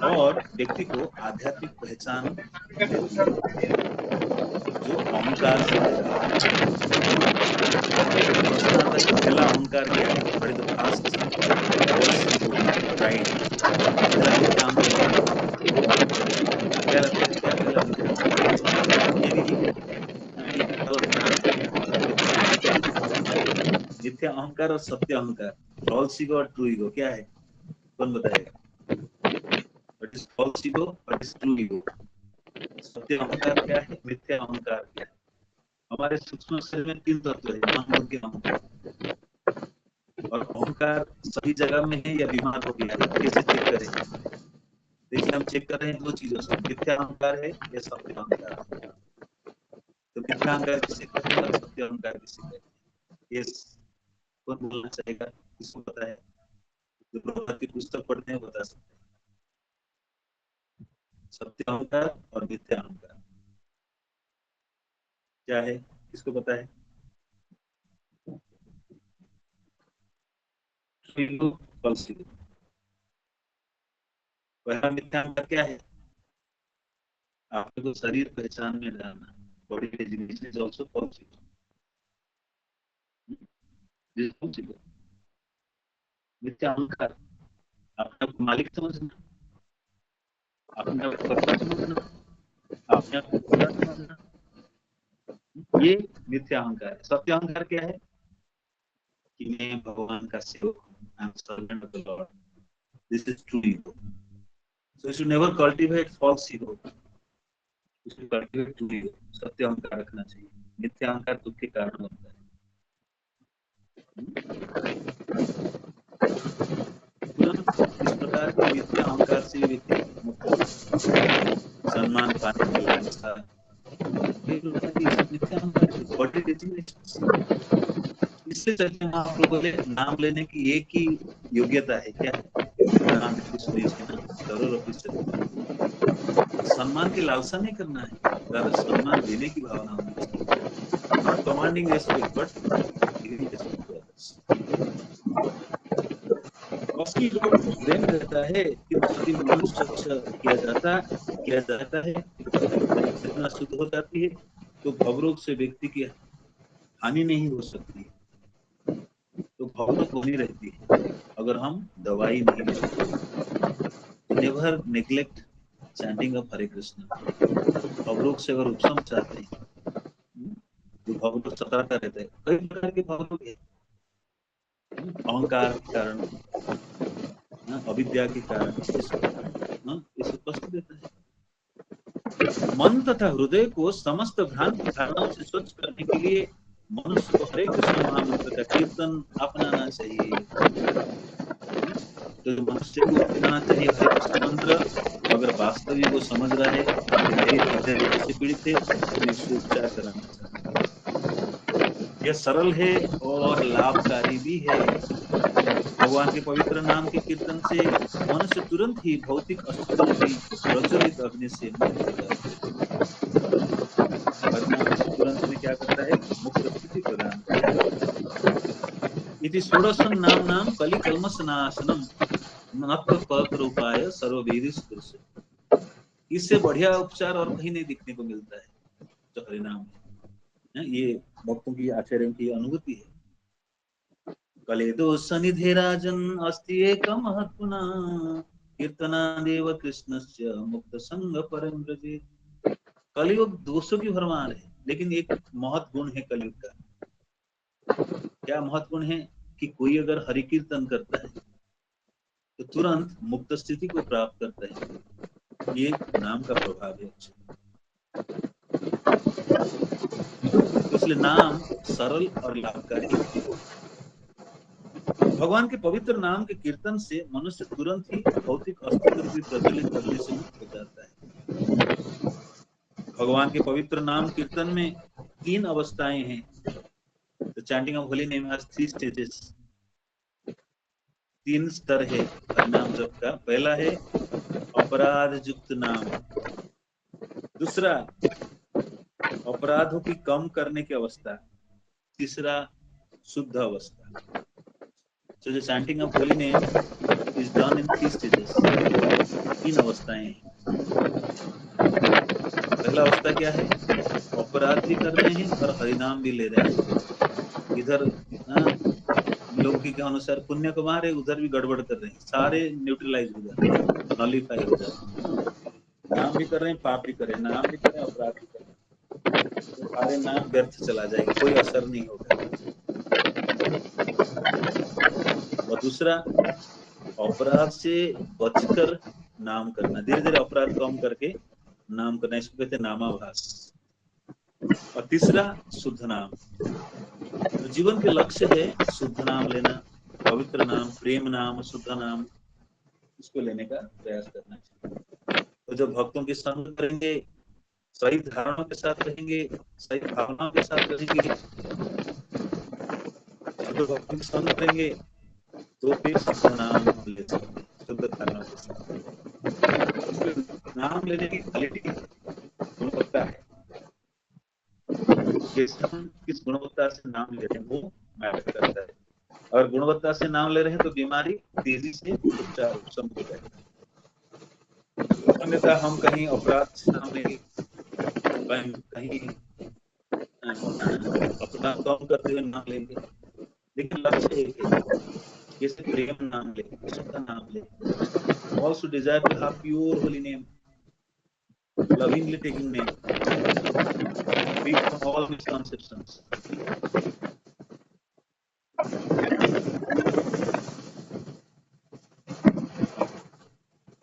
और व्यक्ति को आध्यात्मिक पहचान देती है जो अहंकार से पहला अहंकार क्या है, बड़े द पास्ट राइट क्या मिथ्या अहंकार और सत्य अहंकार, फॉल्स ईगो और ट्रू ईगो क्या है, कौन बताएगा? What is false ego, what is true ego? सत्य अहंकार क्या है, मिथ्या अहंकार क्या है? हमारे सूक्ष्म शरीर में 3 तत्व है, मन के अहंकार, और अहंकार सही जगह में है या बीमार हो गया है, कैसे चेक करें? देखिए हम चेक कर रहे हैं 2 चीजों से, मिथ्या अहंकार है या सत्य अहंकार। तो मिथ्या अहंकार किसे कहते हैं, सत्य अहंकार किसे कहते हैं? यस, कौन बोलना चाहेगा, किसको पता है? जो प्रभुपाद की पुस्तक पढ़ते हैं बता सकते हैं। सत्य अहंकार और मिथ्या अहंकार क्या है, किसको पता है? पहला मिथ्या अहंकार क्या है, आपको शरीर पहचान में लाना, body designation is also false ego. मिथ्या अहंकार अपने आप को मालिक समझना, अपने आप को कर्ता समझना, अपने आप को खुदा समझना, ये मिथ्या अहंकार है। सत्य अहंकार क्या है कि मैं भगवान का सेवक हूँ, I am servant of the Lord, this is true ego. So you should never cultivate false ego, you should cultivate true ego. सत्य अहंकार रखना चाहिए, मिथ्या अहंकार दुख के कारण बनता है। इस प्रकार के मिथ्या अहंकार से व्यक्ति मुक्त, सम्मान पाने के लालसा, मिथ्या अहंकार बॉडी डेजिग्नेशन। इससे चलते महाप्रभु ने नाम लेने की एक ही योग्यता है, क्या है? नाम सम्मान की लालसा नहीं करना है, ज्यादा सम्मान देने की भावना होनी चाहिए। Not commanding respect but giving respect to others. उसकी जो प्रेम रहता है कि उसकी मनुष्य किया जाता है, इतना शुद्ध हो जाती है तो भवरोग से व्यक्ति की हानि नहीं हो सकती, तो भवरोग बनी रहती है अगर हम दवाई नहीं लेते। नेवर नेग्लेक्ट चैंटिंग ऑफ हरे कृष्ण। भवरोग से अगर उपशम चाहते हैं, जो भवरोग सताता रहता है, कई प्रकार के भवरोग है, अहंकार के कारण, अविद्या के कारण, इस उपस्थित देता है। मन तथा हृदय को समस्त भ्रांत धारणाओं से स्वच्छ करने के लिए मनुष्य को हरे कृष्ण महामंत्र का कीर्तन अपनाना चाहिए। तो मनुष्य को अपनाना चाहिए हरे कृष्ण मंत्र। अगर वास्तविक वो समझ रहा है मेरी हृदय से पीड़ित है तो इससे उपचार कराना चाहिए। यह सरल है और लाभकारी भी है। भगवान के पवित्र नाम के कीर्तन से मनुष्य तुरंत ही भौतिक अस्तित्व की प्रज्वलित अग्नि से मुक्त हो जाता है। हरिनाम तुरंत में क्या करता है, मुक्त स्थिति प्रदान करता है। इति षोडशं नाम कलि कल्मष नाशनम नत्व पवित्र उपाय सर्ववेदिष दृश्य। इससे बढ़िया उपचार और कहीं नहीं दिखने को मिलता है जो हरिनाम है। ये भक्तों की आचार्यों की अनुभूति है। कलेदो सनिधे राजन अस्ति एक महत्वना कीर्तनादेव कृष्णस्य मुक्त संग परम व्रजेत। कलयुग दोषों की भरमार है, लेकिन एक महत् गुण है कलयुग का। क्या महत् गुण है कि कोई अगर हरि कीर्तन करता है तो तुरंत मुक्त स्थिति को प्राप्त करता है। ये नाम का प्रभाव है। इसलिए नाम सरल और लाभकारी है। भगवान के पवित्र नाम के कीर्तन से मनुष्य तुरंत ही भौतिक अस्तित्व रूपी प्रज्वलित अग्नि से मुक्त हो जाता है। भगवान के पवित्र नाम कीर्तन में 3 अवस्थाएं हैं। The chanting of holy name has 3 stages. 3 स्तर है हरिनाम जप का। पहला है अपराध युक्त नाम, दूसरा अपराधों की कम करने की अवस्था, तीसरा शुद्ध अवस्था। So the chanting of holy name is done in 3 stages. 3 अवस्थाएं हैं। पहला अवस्था क्या है, अपराध भी कर रहे हैं और हरिनाम भी ले रहे हैं। इधर लोग के अनुसार पुण्य कुमार है, उधर भी गड़बड़ कर रहे हैं, सारे न्यूट्रलाइज हो जाते हैं, नॉलिफाई हो जाते हैं। नाम भी कर रहे हैं, पाप भी कर रहे हैं, नाम भी कर रहे हैं, अपराध भी कर रहे हैं, तो सारे नाम व्यर्थ चला जाएगा, कोई असर नहीं होगा। और दूसरा अपराध से बचकर नाम करना, धीरे धीरे अपराध कम करके नाम करना, इसको कहते हैं नामाभास। और तीसरा शुद्ध नाम। तो जीवन के लक्ष्य है शुद्ध नाम लेना, पवित्र नाम, प्रेम नाम, शुद्ध नाम, इसको लेने का प्रयास करना चाहिए। तो जब भक्तों की संग करेंगे, सही धारणा के साथ रहेंगे, सही भावनाओं के साथ रहेंगे, तो भक्तों की संग करेंगे तो फिर शुद्ध नाम ले सकते, शुद्ध धारणा के साथ। नाम लेने की क्वालिटी गुणवत्ता है, हम किस गुणवत्ता से नाम ले रहे हैं वो मैटर करता है। और गुणवत्ता से नाम ले रहे हैं तो बीमारी तेजी से उपचार हो जाएगा। अन्यथा हम कहीं अपराध से नाम लेंगे, कहीं अपराध कम करते हुए नाम लेंगे, लेकिन लक्ष्य एक है, जैसे प्रेम नाम ले, शुद्ध नाम ले। Also desire to have pure holy name, lovingly taking name, free from all misconceptions.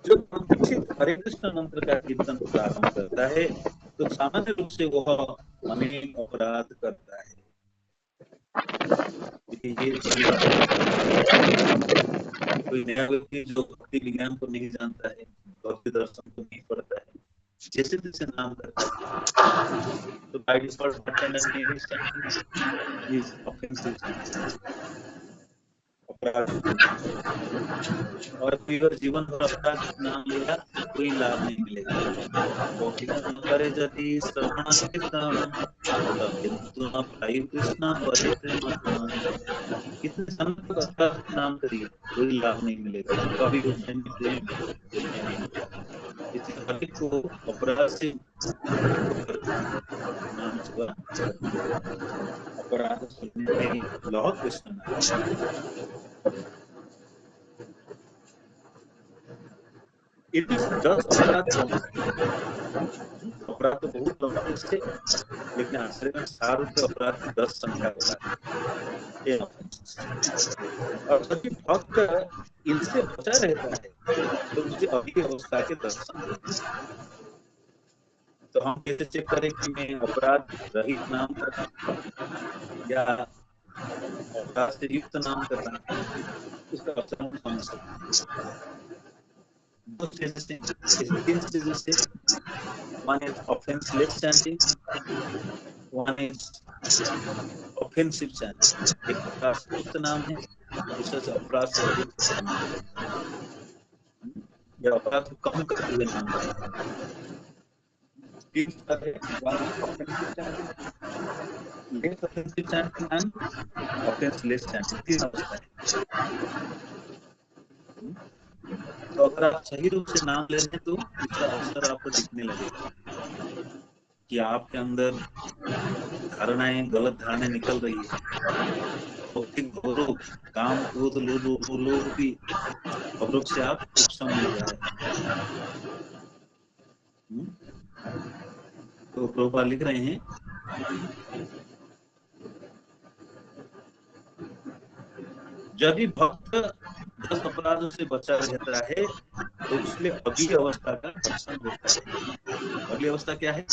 जब दीक्षित हरे कृष्ण मंत्र का कीर्तन प्रारंभ करता है तो सामान्य रूप से वह अनेक अपराध करता है। ये कोई नया व्यक्ति जो भक्ति विज्ञान को नहीं जानता है, भक्ति दर्शन को नहीं पढ़ता है, जैसे तैसे नाम करता है तो बाय डिफॉल्ट अपराध। और अगर जीवन भर अपराध नाम लेगा कोई लाभ नहीं मिलेगा। करे यदि श्रवण कृष्ण कितने समय तक अपराध नाम करिए, कोई लाभ नहीं मिलेगा, कभी हरि को अपराध से अपराध सुनने में लौ कृष्ण। It is just अपराध तो बहुत लंबा है, लेकिन आश्रय में 4 रुपये अपराध की 10 संख्या होता है। और सभी भक्त इनसे बचा रहता है तो मुझे अभी अवस्था के दर्शन। तो हम कैसे चेक करें कि मैं अपराध रहित नाम कर रहा या अपराध से युक्त नाम कर रहा, उसका अवसर हम समझ सकते हैं। 2 stages से one is offenseless chanting, one is offensive chanting। एक अपराध से युक्त नाम है, दूसरा अपराध से रहित नाम है, या अपराध को कम करते हुए नाम है। तीन तरह है, one offensive chanting, less offensive chanting and offenseless chanting, तीन अवस्था है। तो अगर आप सही रूप से नाम ले रहे हैं तो इसका अवसर आपको दिखने लगेगा कि आपके अंदर धारणाएं, गलत धारणाएं निकल रही है, भौतिक भवरोग, काम, क्रोध, लोभ की भवरोग से आप उपशम मिल रहा है। तो प्रभुपाद लिख रहे हैं, जब भी भक्त 10 अपराधों से बचा रहता है तो उसके अगली अवस्था का दर्शन होता है। अगली अवस्था क्या है?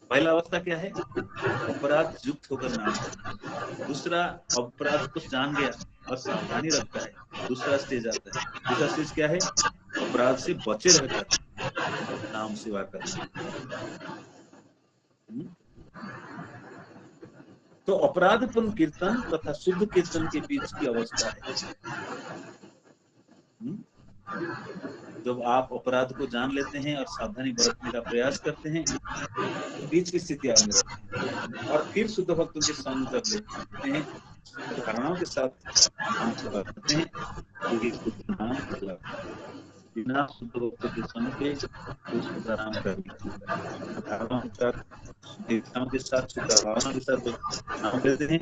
पहला अवस्था क्या है? अपराध युक्त होकर नाम करना। दूसरा, अपराध को जान गया और सावधानी रखता है, दूसरा स्टेज आता है। दूसरा स्टेज क्या है? अपराध से बचे रहकर नाम सेवा करना। तो अपराधपूर्ण कीर्तन तथा शुद्ध कीर्तन के बीच की अवस्था है। जब आप अपराध को जान लेते हैं और सावधानी बरतने का प्रयास करते हैं तो बीच की स्थिति आने लगती है और फिर शुद्ध भक्तों के संग कर लेते हैं, धारणाओं के साथ नाम सेवा करते हैं, यही शुद्ध नाम कहलाता है। बिना शुद्ध भक्तों के संग के शुद्ध नाम करना, धारणाओं के साथ, दीक्षाओं के साथ, शुद्ध भावना के साथ नाम लेते हैं,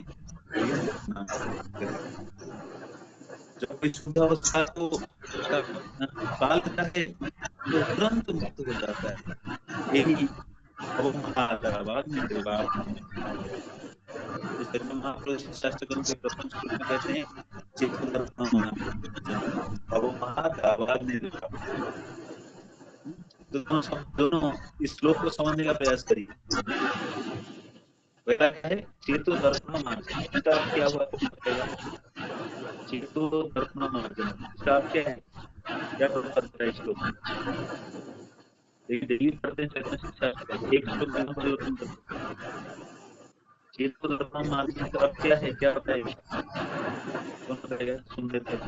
वही शुद्ध नाम कहलाता है। जब कोई शुद्ध अवस्था को पाल लेता है तो तुरंत मुक्त हो जाता है। यही महादावाद में निर्वापन, महापुरुष शास्त्र ग्रंथ के प्रथम श्लोक में कहते हैं, दोनों इस श्लोक को समझने का प्रयास करिए। पहला क्या है? चेतो दर्पण मार्जन, इसका क्या हुआ? चेतो दर्पण मार्जन, इसका क्या है? क्या पता है श्लोक में? डेली पढ़ते हैं शिक्षा, एक श्लोक में परिवर्तन करते हैं। चेतो दर्पण मार्जन का अर्थ क्या है? क्या बताएगा? कौन बताएगा? सुन लेते हैं।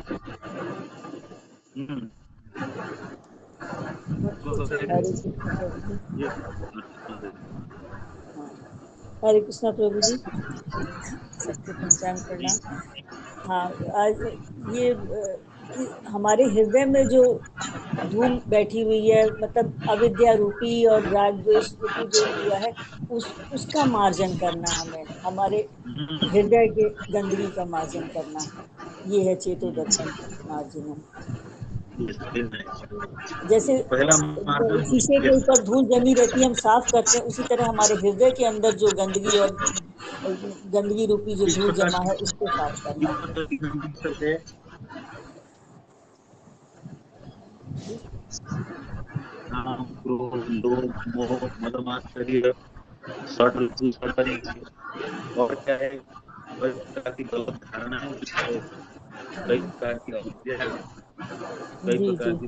हरे कृष्णा प्रभु जी, सबको पंचांग प्रणाम। हाँ, आज ये कि हमारे हृदय में जो धूल बैठी हुई है, मतलब अविद्या रूपी और राग द्वेष रूपी जो हुआ है, उसका मार्जन करना, हमें हमारे हृदय के गंदगी का मार्जन करना, ये है चेतो दर्पण मार्जन। जैसे शीशे के ऊपर धूल जमी रहती है, हम साफ करते हैं, उसी तरह हमारे हृदय के अंदर जो गंदगी और गंदगी रूपी जो धूल जमा है, उसको साफ करना है। क्रोध, लोभ, मोह, मद मात्सर्य, और क्या है? कई प्रकार की गलत धारणा है, कई प्रकार की अविद्या है, कई प्रकार की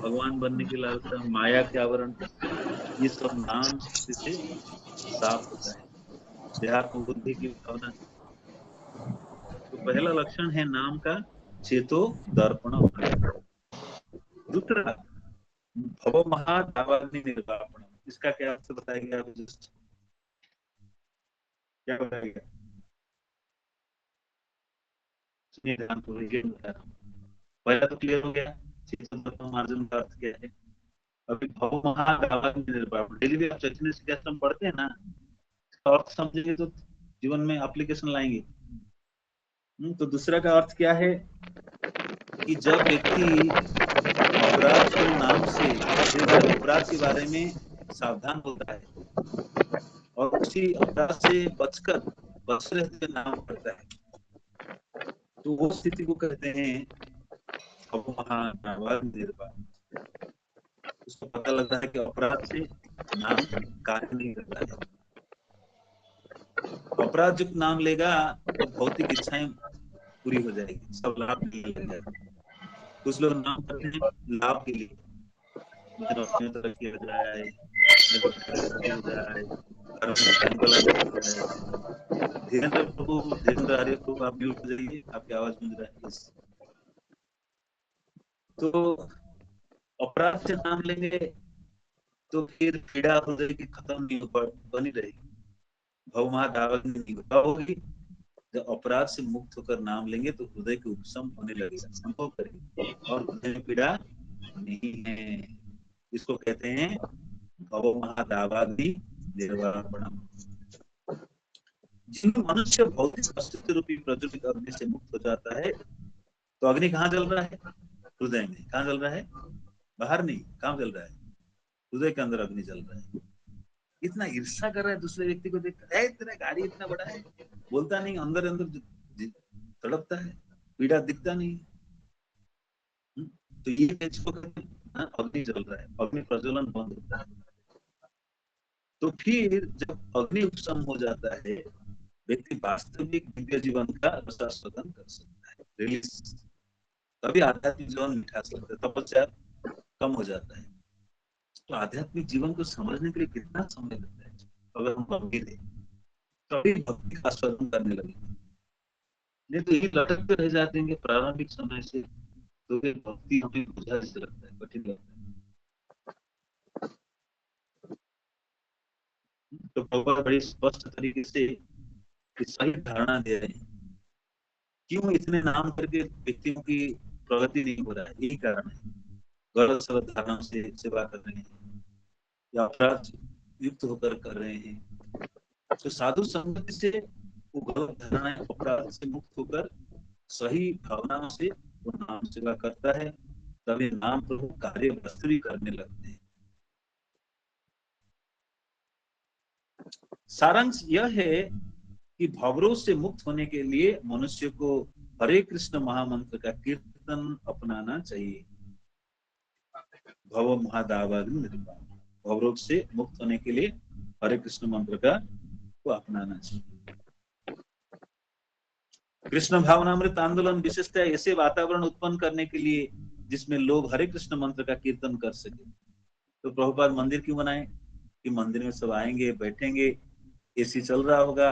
भगवान बनने की लालसा, माया के आवरण, ये सब नाम से साफ होता है। देहात्म बुद्धि की भावना। तो पहला लक्षण है नाम का चेतो दर्पण। दूसरा, भव महादावाग्नि निर्वापण, इसका क्या अर्थ बताएंगे आप? क्या बताएगा? पहला तो क्लियर हो गया, चेतो दर्पण मार्जन का अर्थ क्या है। अभी भव महादावाग्नि निर्वापण, डेली भी आप चैतन्य शिक्षाश्रम पढ़ते हैं ना, अर्थ समझेंगे तो जीवन में एप्लीकेशन लाएंगे। तो दूसरा का अर्थ क्या है कि जब व्यक्ति अपराध के नाम से अपराध के बारे में सावधान होता है और उसी अपराध से बचकर बच रहते नाम करता है, तो वो स्थिति को कहते हैं उसको पता लगता है कि अपराध से नाम कार्य नहीं करता है। अपराध युक्त नाम लेगा तो भौतिक इच्छाएं पूरी हो जाएगी, सब लाभ मिलने लग जाएगा। कुछ लोग नाम करते हैं लाभ के लिए, तरक्की हो जाए, धीरेन्द्र प्रभु, धीरेन्द्र आर्य को आप म्यूट हो जाइए, आपकी आवाज गूंज रहा है। तो अपराध से नाम लेंगे तो फिर पीड़ा हृदय की खत्म नहीं हो बनी रहेगी, भवमहादावग्नि नहीं होगी। जब अपराध से मुक्त होकर नाम लेंगे तो हृदय के उपशम होने लगेगा, संभव करेगी, और हृदय में पीड़ा नहीं है। इसको कहते हैं भवमहादावग्नि निर्वापणम। जिन मनुष्य भौतिक अस्तित्व रूपी प्रज्वलित अग्नि से मुक्त हो जाता है, तो अग्नि कहाँ जल रहा है? हृदय में। कहाँ जल रहा है? बाहर नहीं, कहाँ जल रहा है? हृदय के अंदर अग्नि जल रहा है। इतना ईर्ष्या कर रहा है दूसरे व्यक्ति को देखकर, तेरा गाड़ी इतना बड़ा है, बोलता नहीं, अंदर अंदर तड़पता है, पीड़ा दिखता नहीं। तो ये अग्नि जल रहा है, अग्नि प्रज्वलन बंद होता है। तो फिर जब अग्नि उपशम हो जाता है, व्यक्ति वास्तविक दिव्य जीवन का रसास्वादन कर सकता है, रिलीज। तभी आध्यात्मिक जीवन मिठास लगता है, तपस्या कम हो जाता है। तो आध्यात्मिक जीवन को समझने के लिए कितना समय लगता है? अगर हम गंभीर है तभी भक्ति का आस्वादन करने लगेंगे, नहीं तो ये लटकते रह जाते हैं प्रारंभिक समय से, तो फिर भक्ति हमें बुझा जैसे लगता है, कठिन लगता है। तो प्रभुपाद बड़ी स्पष्ट तरीके से सही धारणा दे रहे हैं, क्यों इतने नाम करके व्यक्तियों की प्रगति नहीं हो रहा है। यही कारण है, गलत सलत धारणा से सेवा कर रहे हैं या अपराध युक्त होकर कर रहे हैं। तो साधु संगति से वो गलत धारणा अपराध से मुक्त होकर सही भावनाओं से वो नाम सेवा करता है, तभी नाम प्रभु कार्य वास्तविक करने लगते हैं। सारांश यह है कि भवरोध से मुक्त होने के लिए मनुष्य को हरे कृष्ण महामंत्र का कीर्तन अपनाना चाहिए। भव महादावग्नि निर्वापणम, भवरोध से मुक्त होने के लिए हरे कृष्ण मंत्र का को अपनाना चाहिए। कृष्ण भावनामृत आंदोलन विशेषतः ऐसे वातावरण उत्पन्न करने के लिए जिसमें लोग हरे कृष्ण मंत्र का कीर्तन कर सके। तो प्रभुपाद मंदिर क्यों बनाए? कि मंदिर में सब आएंगे, बैठेंगे, एसी चल रहा होगा,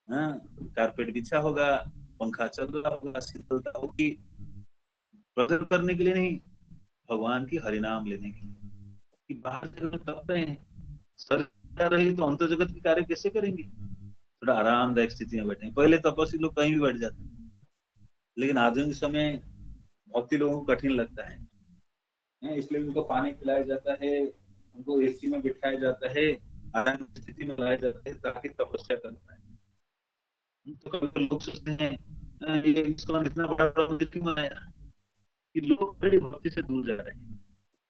कारपेट बिछा होगा, पंखा चल रहा होगा, शीतलता होगी, प्रकट करने के लिए नहीं, भगवान की हरिनाम लेने के लिए। कि बाहर जगत तप रहे हैं, सरकार रही तो अंतर जगत के कार्य कैसे करेंगे? थोड़ा आरामदायक स्थिति में बैठे। पहले तपस्वी लोग कहीं भी बैठ जाते, लेकिन आधुनिक समय भक्ति लोगों को कठिन लगता है, इसलिए उनको पानी पिलाया जाता है, उनको एसी में बिठाया जाता है, आराम की स्थिति में लाया जाता है ताकि तपस्या कर पाए। तो कभी लोग सोचते हैं ये इसको इतना बड़ा मंदिर क्यों बनाया, कि लोग बड़ी भक्ति से दूर जा रहे हैं,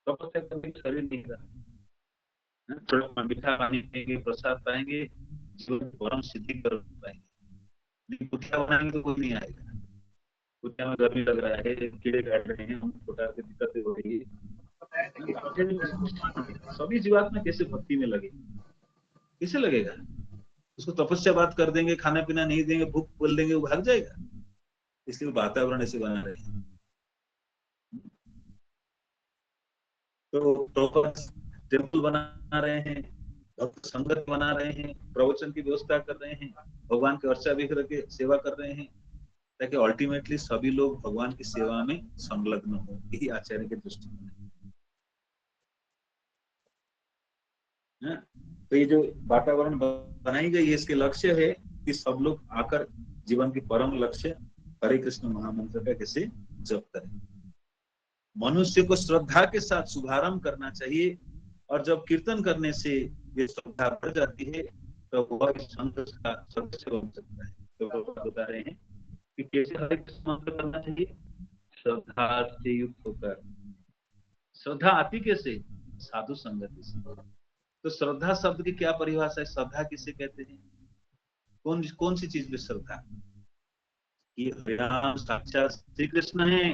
तपस्या करने की शरीर नहीं रहा। थोड़ा मीठा पानी पिएंगे, प्रसाद पाएंगे, परम सिद्धि कर पाएंगे। लेकिन कुटिया बनाएंगे तो कोई नहीं आएगा। कुटिया में गर्मी लग रहा है, कीड़े काट रहे हैं, छोटा से दिक्कतें हो रही है, सभी जीवात्मा कैसे भक्ति में लगे? कैसे लगेगा? उसको तपस्या बात कर देंगे, खाना पीना नहीं देंगे, भूख बोल देंगे, वो भाग जाएगा। इसलिए वातावरण ऐसे बना रहे हैं। तो टेम्पल बना रहे हैं, भक्त संगत बना रहे हैं, प्रवचन की व्यवस्था कर रहे हैं, भगवान के अर्चा भी करके सेवा कर रहे हैं, ताकि अल्टीमेटली सभी लोग भगवान की सेवा में संलग्न हो। यही आचार्य के दृष्टिकोण है। तो ये जो वातावरण बनाई गई है, इसके लक्ष्य है कि सब लोग आकर जीवन के परम लक्ष्य हरे कृष्ण महामंत्र का कैसे जप करें। मनुष्य को श्रद्धा के साथ शुभारंभ करना चाहिए, और जब कीर्तन करने से ये श्रद्धा बढ़ जाती है तो वह इस संघ का सदस्य बन सकता है। तो बता रहे हैं कि कैसे हरे कृष्ण मंत्र करना चाहिए? श्रद्धा से युक्त होकर। श्रद्धा आती कैसे? साधु संगति से। तो श्रद्धा शब्द की क्या परिभाषा है? श्रद्धा किसे कहते हैं? कौन सी चीज में श्रद्धा? ये हरिनाम साक्षात श्री कृष्ण है।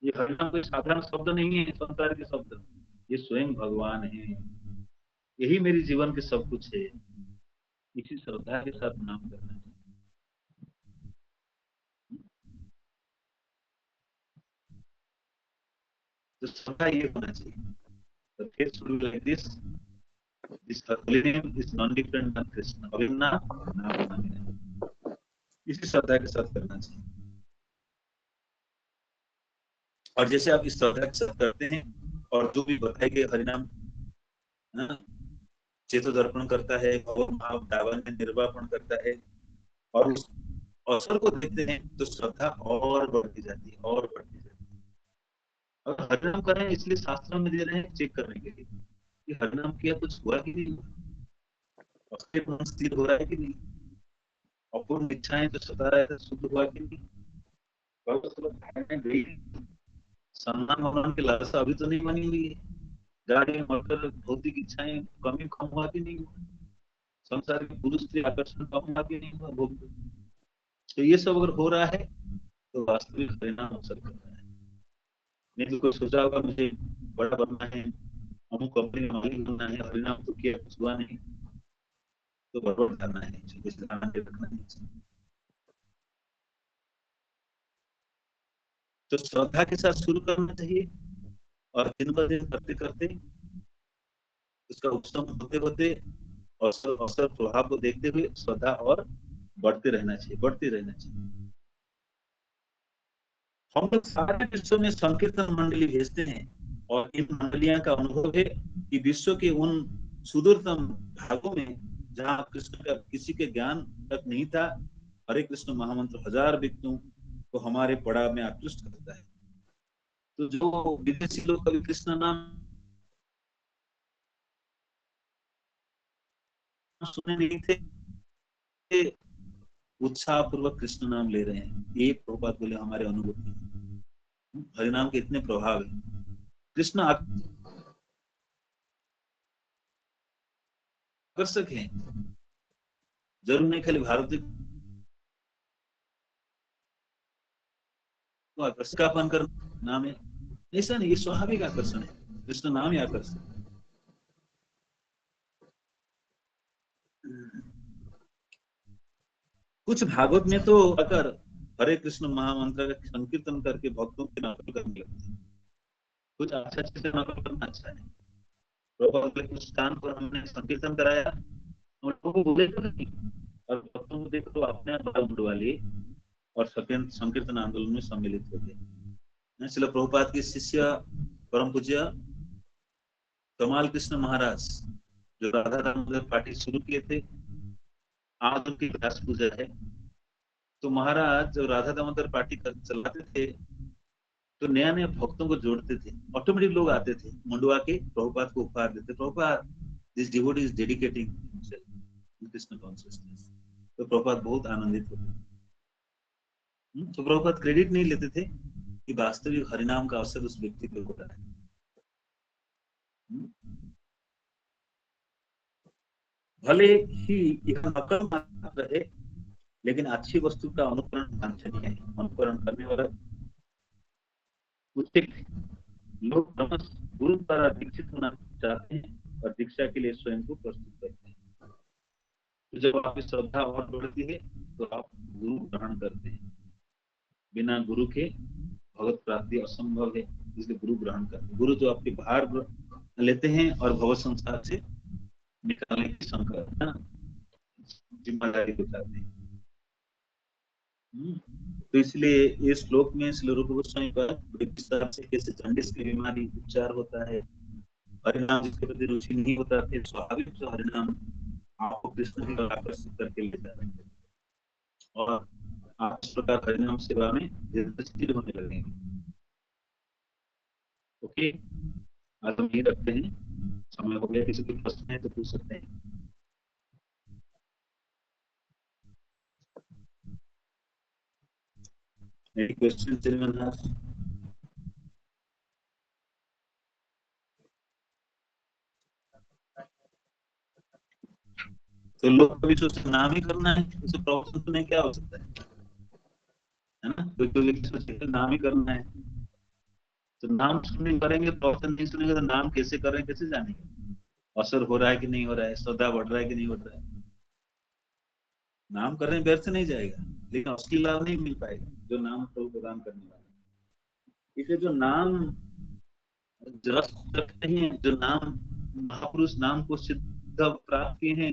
ये हरिनाम कोई साधारण शब्द नहीं है, संसार के शब्द, ये स्वयं भगवान है। यही मेरी जीवन के सब कुछ है। इसी श्रद्धा के साथ नाम करना है। तो श्रद्धा ये होना चाहिए। तो फिर शुरू like this holy name is non different than Krishna, अभिन्ना नाम इसी श्रद्धा के साथ करना चाहिए। और जैसे आप इस श्रद्धा के साथ करते हैं और जो भी बताए गए हरिनाम चेतो दर्पण करता है, भावन में निर्वापण करता है और उस अवसर को देखते हैं तो श्रद्धा और बढ़ती जाती है और बढ़ती जाती है। और हरिनाम कर रहे हैं इसलिए शास्त्रों में दे रहे हैं चेक करने के लिए कि हरिनाम किया कुछ हुआ कि नहीं हुआ, उसके मन स्थिर हो रहा है कि नहीं, अपूर्ण इच्छाएं तो सता रहा है शुद्ध हुआ कि नहीं, गई सम्मान भगवान की लालसा अभी तो नहीं बनी हुई है, गाड़ी मकर भौतिक इच्छाएं कम हुआ कि नहीं हुआ, संसार के पुरुष से आकर्षण कम हुआ कि नहीं हुआ, भोग। तो ये सब अगर हो रहा है तो वास्तविक परिणाम अवसर कर रहा है। नहीं तो कोई सोचा होगा मुझे बड़ा बनना है, अमुक कंपनी में मालिक बनना है, परिणाम तो किया कुछ हुआ नहीं, तो बराबर करना है, रखना है। तो श्रद्धा के साथ शुरू करना चाहिए और दिन ब दिन करते करते उसका उत्तम होते होते और अवसर प्रभाव को देखते हुए श्रद्धा और बढ़ते रहना चाहिए। हम लोग सारे विश्व में संकीर्तन मंडली भेजते हैं और इन मंडलियां का अनुभव है कि विश्व के उन सुदूरतम भागों में जहाँ कृष्ण का किसी के ज्ञान तक नहीं था, हरे कृष्ण महामंत्र हजार व्यक्तियों को हमारे पड़ाव में आकृष्ट करता है। तो जो विदेशी लोग कभी कृष्ण नाम सुने नहीं थे, उत्साह पूर्वक कृष्ण नाम ले रहे हैं। एक प्रभुपाद बोले हमारे अनुभूति हरिनाम के इतने प्रभाव है। कृष्ण आकर्षक है, जरूर नहीं खाली भारतीय को आकर्षकापन कर नाम है, ऐसा नहीं, ये स्वाभाविक आकर्षण है, कृष्ण नाम ही आकर्षण। कुछ भागवत में तो अगर हरे कृष्ण महामंत्र का संकीर्तन करके भक्तों की नकल करने लगते हैं। कुछ अच्छा चीज नकल करना अच्छा है। कुछ स्थान पर हमने संकीर्तन कराया, लोगों को बोले तो नहीं और भक्तों को देखो तो अपने आप उड़वा लिए और संकीर्तन आंदोलन में सम्मिलित हो गए। श्रील प्रभुपाद के शिष्य परम पूज्य कमाल कृष्ण महाराज जो राधा दामोदर पार्टी शुरू किए थे, आज उनकी व्यास पूजा है। तो महाराज जब राधा दामोदर पार्टी चलाते थे तो नया नया भक्तों को जोड़ते थे, ऑटोमेटिक लोग आते थे, मंडवा के प्रभुपाद को उपहार देते, Prabhupada this devotee is dedicating himself Krishna consciousness. तो प्रभुपाद बहुत आनंदित होते थे। तो प्रभुपाद क्रेडिट नहीं लेते थे कि वास्तविक हरिनाम का अवसर उस व्यक्ति को हो रहा है। भले ही यह नकल मात्र है, लेकिन अच्छी वस्तु का अनुकरण वांछनीय है। अनुकरण करने वाला उचित लोग गुरु द्वारा दीक्षित होना चाहते हैं और दीक्षा के लिए स्वयं को प्रस्तुत करते हैं। तो जब आपकी श्रद्धा और बढ़ती है तो आप गुरु ग्रहण करते हैं। बिना गुरु के भगवत प्राप्ति असंभव है, इसलिए गुरु ग्रहण करते हैं। गुरु जो आपके भार लेते हैं और भव संसार से निकालने की संकल्पना जिम्मेदारी उठाते हैं। तो इसलिए ये श्लोक में श्री रूप गोस्वामी का विस्तार से कैसे जॉन्डिस की बीमारी उपचार होता है, हरिनाम जिसके प्रति रुचि नहीं होता है, स्वाभाविक जो हरिनाम आपको कृष्ण की ओर आकर्षित करके ले जा रहे हैं और आप इस प्रकार हरिनाम सेवा में स्थिर होने लगेंगे। ओके, आज हम ये रखते हैं, समय हो गया। किसी को प्रश्न है तो पूछ सकते हैं। Any questions anyone has? तो लोग कभी सोचते नाम ही करना है, उसे प्रॉब्लम तो नहीं, क्या हो सकता है ना? कोई सोचते नाम ही करना है, तो नाम सुनने करेंगे, प्रॉब्लम नहीं सुनेंगे तो नाम कैसे करें, कैसे जानेंगे असर हो रहा है कि नहीं हो रहा है, श्रद्धा बढ़ रहा है कि नहीं बढ़ रहा है। नाम करने व्यर्थ नहीं जाएगा, लेकिन उसकी लाभ नहीं मिल पाएगा जो नाम प्रभु प्रदान करने वाला है। इसलिए जो नाम रखते हैं, जो नाम महापुरुष नाम को सिद्ध प्राप्त किए हैं,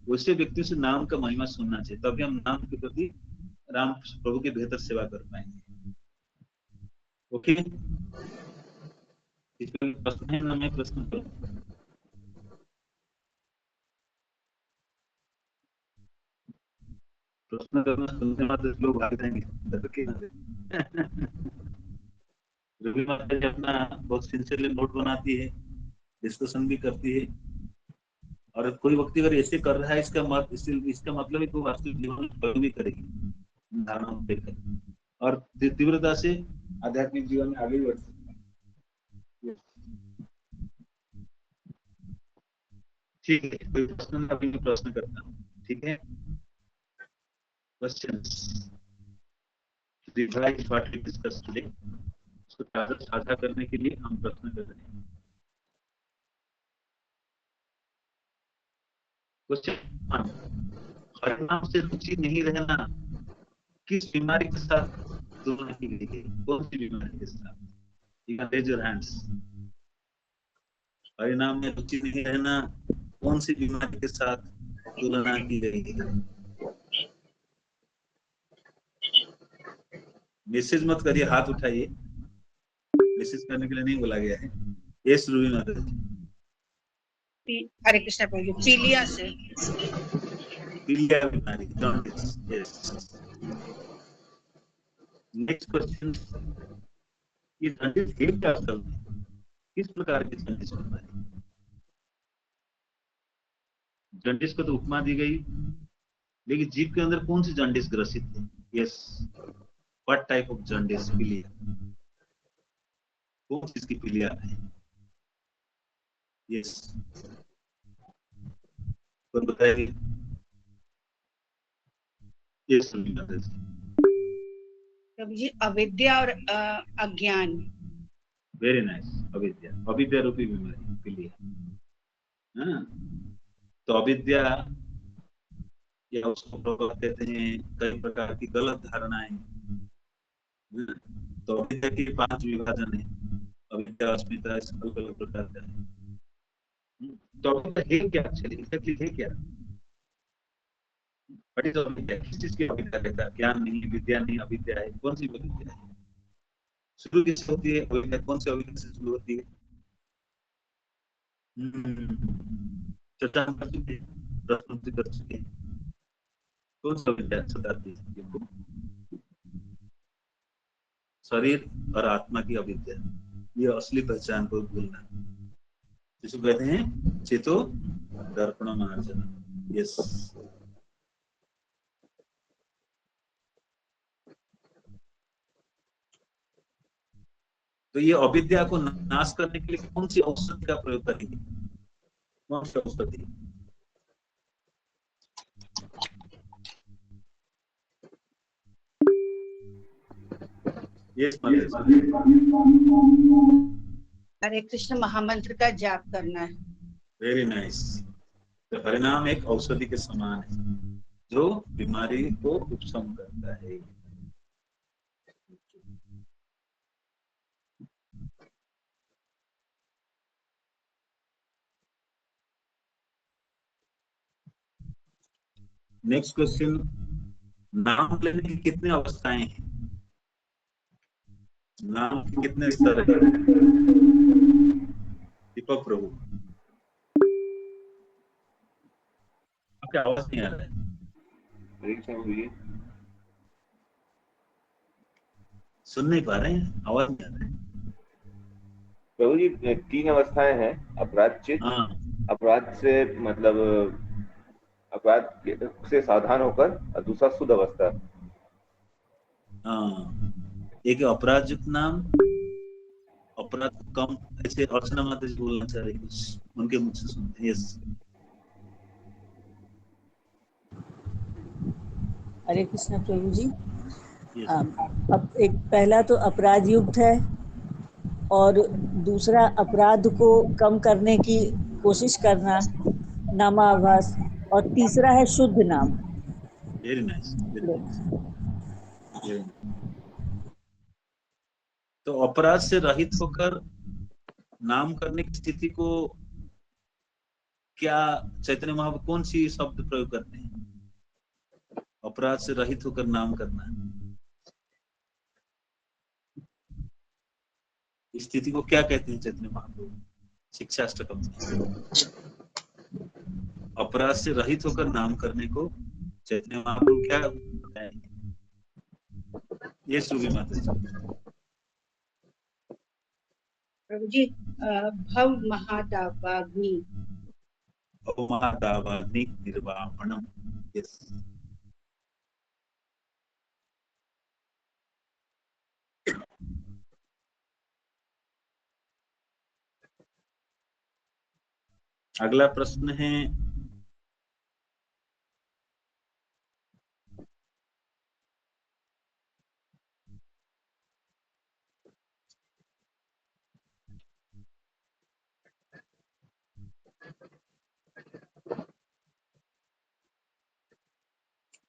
वैसे व्यक्तियों से नाम का महिमा सुनना चाहिए, तभी हम नाम के प्रति राम प्रभु की बेहतर सेवा कर पाएंगे। ओके, इसमें प्रश्न है ना? मैं प्रश्न करूं? प्रश्न करना सुनने मात्र लोग भाग जाएंगे, डर के मारे। रवि माता जी अपना बहुत सिंसियरली नोट बनाती है, डिस्कशन भी करती है, और कोई व्यक्ति अगर ऐसे कर रहा है इसका मतलब है कि वो वास्तविक जीवन में प्रयोग भी करेगी धारणा को लेकर, और तीव्रता से आध्यात्मिक जीवन में आगे बढ़ सकता है। ठीक है, कोई प्रश्न? अभी मैं प्रश्न करता हूँ, ठीक है? Questions revise what we discuss today, उसको साझा करने के लिए हम प्रश्न कर रहे हैं। क्वेश्चन, हरिनाम से रुचि नहीं रहना किस बीमारी के साथ तुलना की गई है? कौन सी बीमारी के साथ? You can raise your hands. हरिनाम में रुचि नहीं रहना कौन सी बीमारी के साथ तुलना की गई है? मैसेज मत करिए, हाथ उठाइए, मैसेज करने के लिए नहीं बोला गया है। यस रूबी माता जी। हरे कृष्णा प्रभु जी, पीलिया से। पीलिया बीमारी, जॉन्डिस, यस। नेक्स्ट क्वेश्चन, ये जॉन्डिस है क्या असल में? किस प्रकार की जॉन्डिस बीमारी? जॉन्डिस को तो उपमा दी गई, लेकिन जीव के अंदर कौन सी जॉन्डिस ग्रसित है? Yes, what type of jaundice? पीलिया, कौन सी इसकी पीलिया है? यस, तो बताइए। यस माता जी। प्रभु जी, अविद्या और अज्ञान। वेरी नाइस, अविद्या, अविद्या रूपी बीमारी पीलिया। हाँ, तो अविद्या या उसको प्रभाव कहते हैं कई प्रकार की गलत धारणाएं। तो अविद्या के 5 विभाजन है, अविद्या, अस्मिता, अलग अलग प्रकार का है। तो अविद्या है क्या? एक्चुअली एग्जैक्टली है क्या? बड़ी तो अविद्या किस चीज की अविद्या रहता है? ज्ञान नहीं, विद्या नहीं, अविद्या है। कौन सी अविद्या है? शुरू किससे होती है अविद्या? कौन सी अविद्या से शुरू होती है? चर्चा हम कर चुके हैं, प्रश्न कर चुके हैं। कौन सा अविद्या सताती है? शरीर और आत्मा की अविद्या, ये असली पहचान को भूलना, जिसको कहते हैं चेतो दर्पण मार्जन। यस, तो ये अविद्या को नाश करने के लिए कौन सी औषधि का प्रयोग करेंगे? कौन सी औषधि? हरे कृष्ण महामंत्र का जाप करना है। Very nice. तो हरिनाम एक औषधि के समान है जो बीमारी को उपशम करता है। नेक्स्ट क्वेश्चन, नाम लेने की कितनी अवस्थाएं हैं? नाम के कितने स्तर हैं? दीपक प्रभु, आपकी आवाज नहीं आ रहा है। सुन नहीं पा रहे हैं, आवाज नहीं आ रहा है। प्रभु जी 3 अवस्थाएं हैं, अपराध चित्त, हाँ, अपराध से मतलब अपराध से सावधान होकर, और दूसरा शुद्ध अवस्था। हाँ, एक अपराध युक्त नाम, अपराध कम, ऐसे अर्चना माता जी बोलना चाह रही कुछ, उनके मुख से सुनते हैं। यस, हरे कृष्णा प्रभु जी। यस। अब एक पहला तो अपराध युक्त है, और दूसरा अपराध को कम करने की कोशिश करना, नामाभास, और तीसरा है शुद्ध नाम। Very nice. तो अपराध से रहित होकर नाम करने की स्थिति को क्या चैतन्य महाप्रभु कौन सी शब्द प्रयोग करते हैं? अपराध से रहित होकर नाम करना। स्थिति को क्या कहते हैं चैतन्य महाप्रभु शिक्षाष्टकम में? अपराध से रहित होकर नाम करने को चैतन्य महाप्रभु क्या बताएंगे? ये श्रुति माता जी। प्रभु जी भव महादावाग्नि महादावाग्नि निर्वापणम। यस। अगला प्रश्न है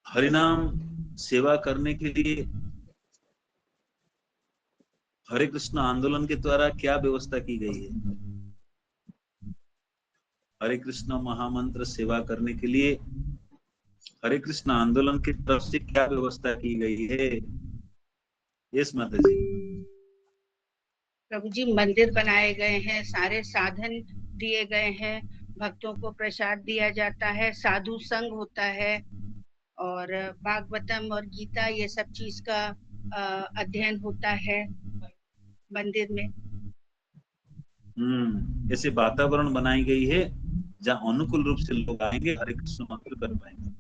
हरिनाम सेवा करने के लिए हरे कृष्ण आंदोलन के द्वारा क्या व्यवस्था की गई है? हरे कृष्ण महामंत्र सेवा करने के लिए हरे कृष्ण आंदोलन की तरफ से क्या व्यवस्था की गई है? यस माता जी। प्रभु जी मंदिर बनाए गए हैं, सारे साधन दिए गए हैं, भक्तों को प्रसाद दिया जाता है, साधु संग होता है और भागवतम और गीता ये सब चीज का अध्ययन होता है मंदिर में। ऐसे वातावरण बनाई गई है जहाँ अनुकूल रूप से लोग आएंगे, हरे कृष्ण मंत्र कर पाएंगे।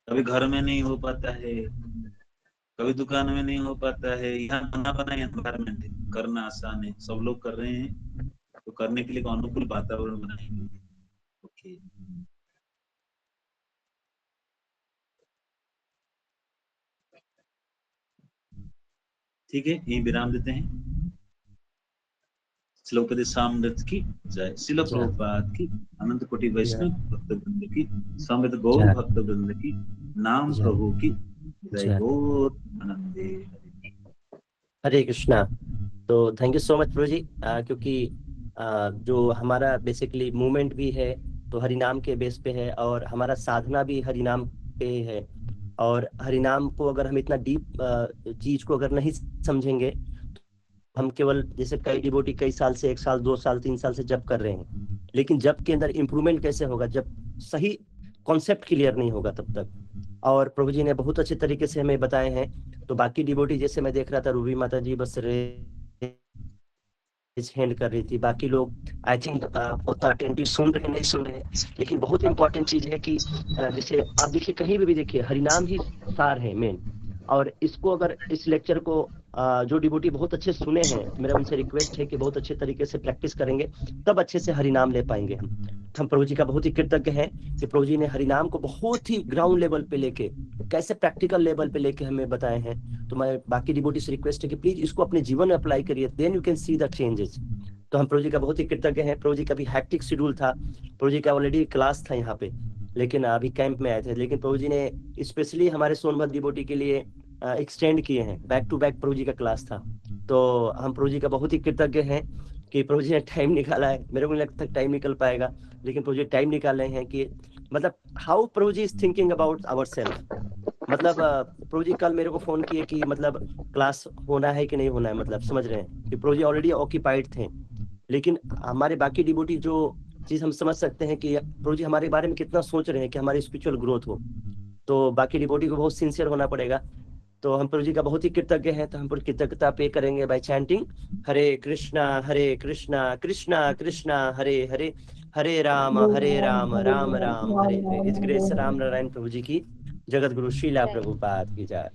कभी घर में नहीं हो पाता है, कभी दुकान में नहीं हो पाता है, यहाँ बना बना एनवायरमेंट है, करना आसान है, सब लोग कर रहे हैं, तो करने के लिए अनुकूल वातावरण बनाएंगे। ओके, ठीक है, यही विराम देते हैं। श्लोकदे सामृत की जय। श्रील प्रभुपाद की, अनंत कोटि वैष्णव भक्त वृंद की, समेत गौर भक्त वृंद की, नाम प्रभु की जय। गौर आनंदे। हरे कृष्णा। तो थैंक यू सो मच प्रभु जी, क्योंकि जो हमारा बेसिकली मूवमेंट भी है तो हरिनाम के बेस पे है और हमारा साधना भी हरिनाम पे है। और हरिनाम को अगर हम इतना डीप चीज को अगर नहीं समझेंगे, हम केवल जैसे कई डिवोटी कई साल से 1 साल 2 साल 3 साल से जप कर रहे हैं, लेकिन जप के अंदर इम्प्रूवमेंट कैसे होगा जब सही कॉन्सेप्ट क्लियर नहीं होगा तब तक। और प्रभु जी ने बहुत अच्छे तरीके से हमें बताए हैं। तो बाकी डिवोटी जैसे मैं देख रहा था, रूबी माता जी बस हैंड कर रही थी, बाकी लोग आई थिंक बहुत अटेंटिव सुन रहे नहीं सुन रहे, लेकिन बहुत इंपॉर्टेंट चीज है कि जैसे आप देखिए कहीं भी देखिए हरिनाम ही सार है मेन। और इसको अगर इस लेक्चर को जो डिवोटी बहुत अच्छे सुने हैं, मेरा उनसे रिक्वेस्ट है कि बहुत अच्छे तरीके से प्रैक्टिस करेंगे, तब अच्छे से हरिनाम ले पाएंगे। हम प्रभु जी का बहुत ही कृतज्ञ हैं कि प्रभु जी ने हरिनाम को बहुत ही ग्राउंड लेवल पे लेके, कैसे प्रैक्टिकल लेवल पे लेके हमें बताए हैं। तो मैं बाकी डिवोटी से रिक्वेस्ट है कि प्लीज इसको अपने जीवन में अप्लाई करिए, then you can see the changes. तो हम प्रभु जी का बहुत ही कृतज्ञ हैं। प्रभु जी का भी हैक्टिक शेड्यूल था, प्रभु जी का ऑलरेडी क्लास था यहाँ पे, लेकिन अभी कैंप में आए थे, लेकिन प्रभु जी ने स्पेशली हमारे सोनभद्र डिवोटी के लिए एक्सटेंड किए हैं, बैक टू बैक प्रभु जी का क्लास था। तो हम प्रभु जी का बहुत ही कृतज्ञ हैं कि प्रभु जी ने टाइम निकाला है। मेरे को नहीं लगता टाइम निकल पाएगा, लेकिन प्रभु जी टाइम निकाले हैं कि मतलब how Prabhu ji is thinking about our self. मतलब प्रभु जी कल मेरे को फोन किए कि मतलब क्लास होना है कि नहीं होना है, मतलब समझ रहे हैं कि प्रभु जी ऑलरेडी ऑक्यूपाइड थे, लेकिन हमारे बाकी डिवोटी जो चीज हम समझ सकते हैं कि प्रभु जी हमारे बारे में कितना सोच रहे हैं कि हमारी स्पिरिचुअल ग्रोथ हो। तो बाकी डिवोटी को बहुत सिंसियर होना पड़ेगा। तो हम प्रभु जी का बहुत ही कृतज्ञ हैं। तो हम पूरी कृतज्ञता पे करेंगे बाय चैंटिंग हरे कृष्णा कृष्णा कृष्णा हरे हरे, हरे राम राम राम हरे हरे। इस ग्रेस राम नारायण प्रभु जी की, जगत गुरु श्रीला प्रभुपाद की जय।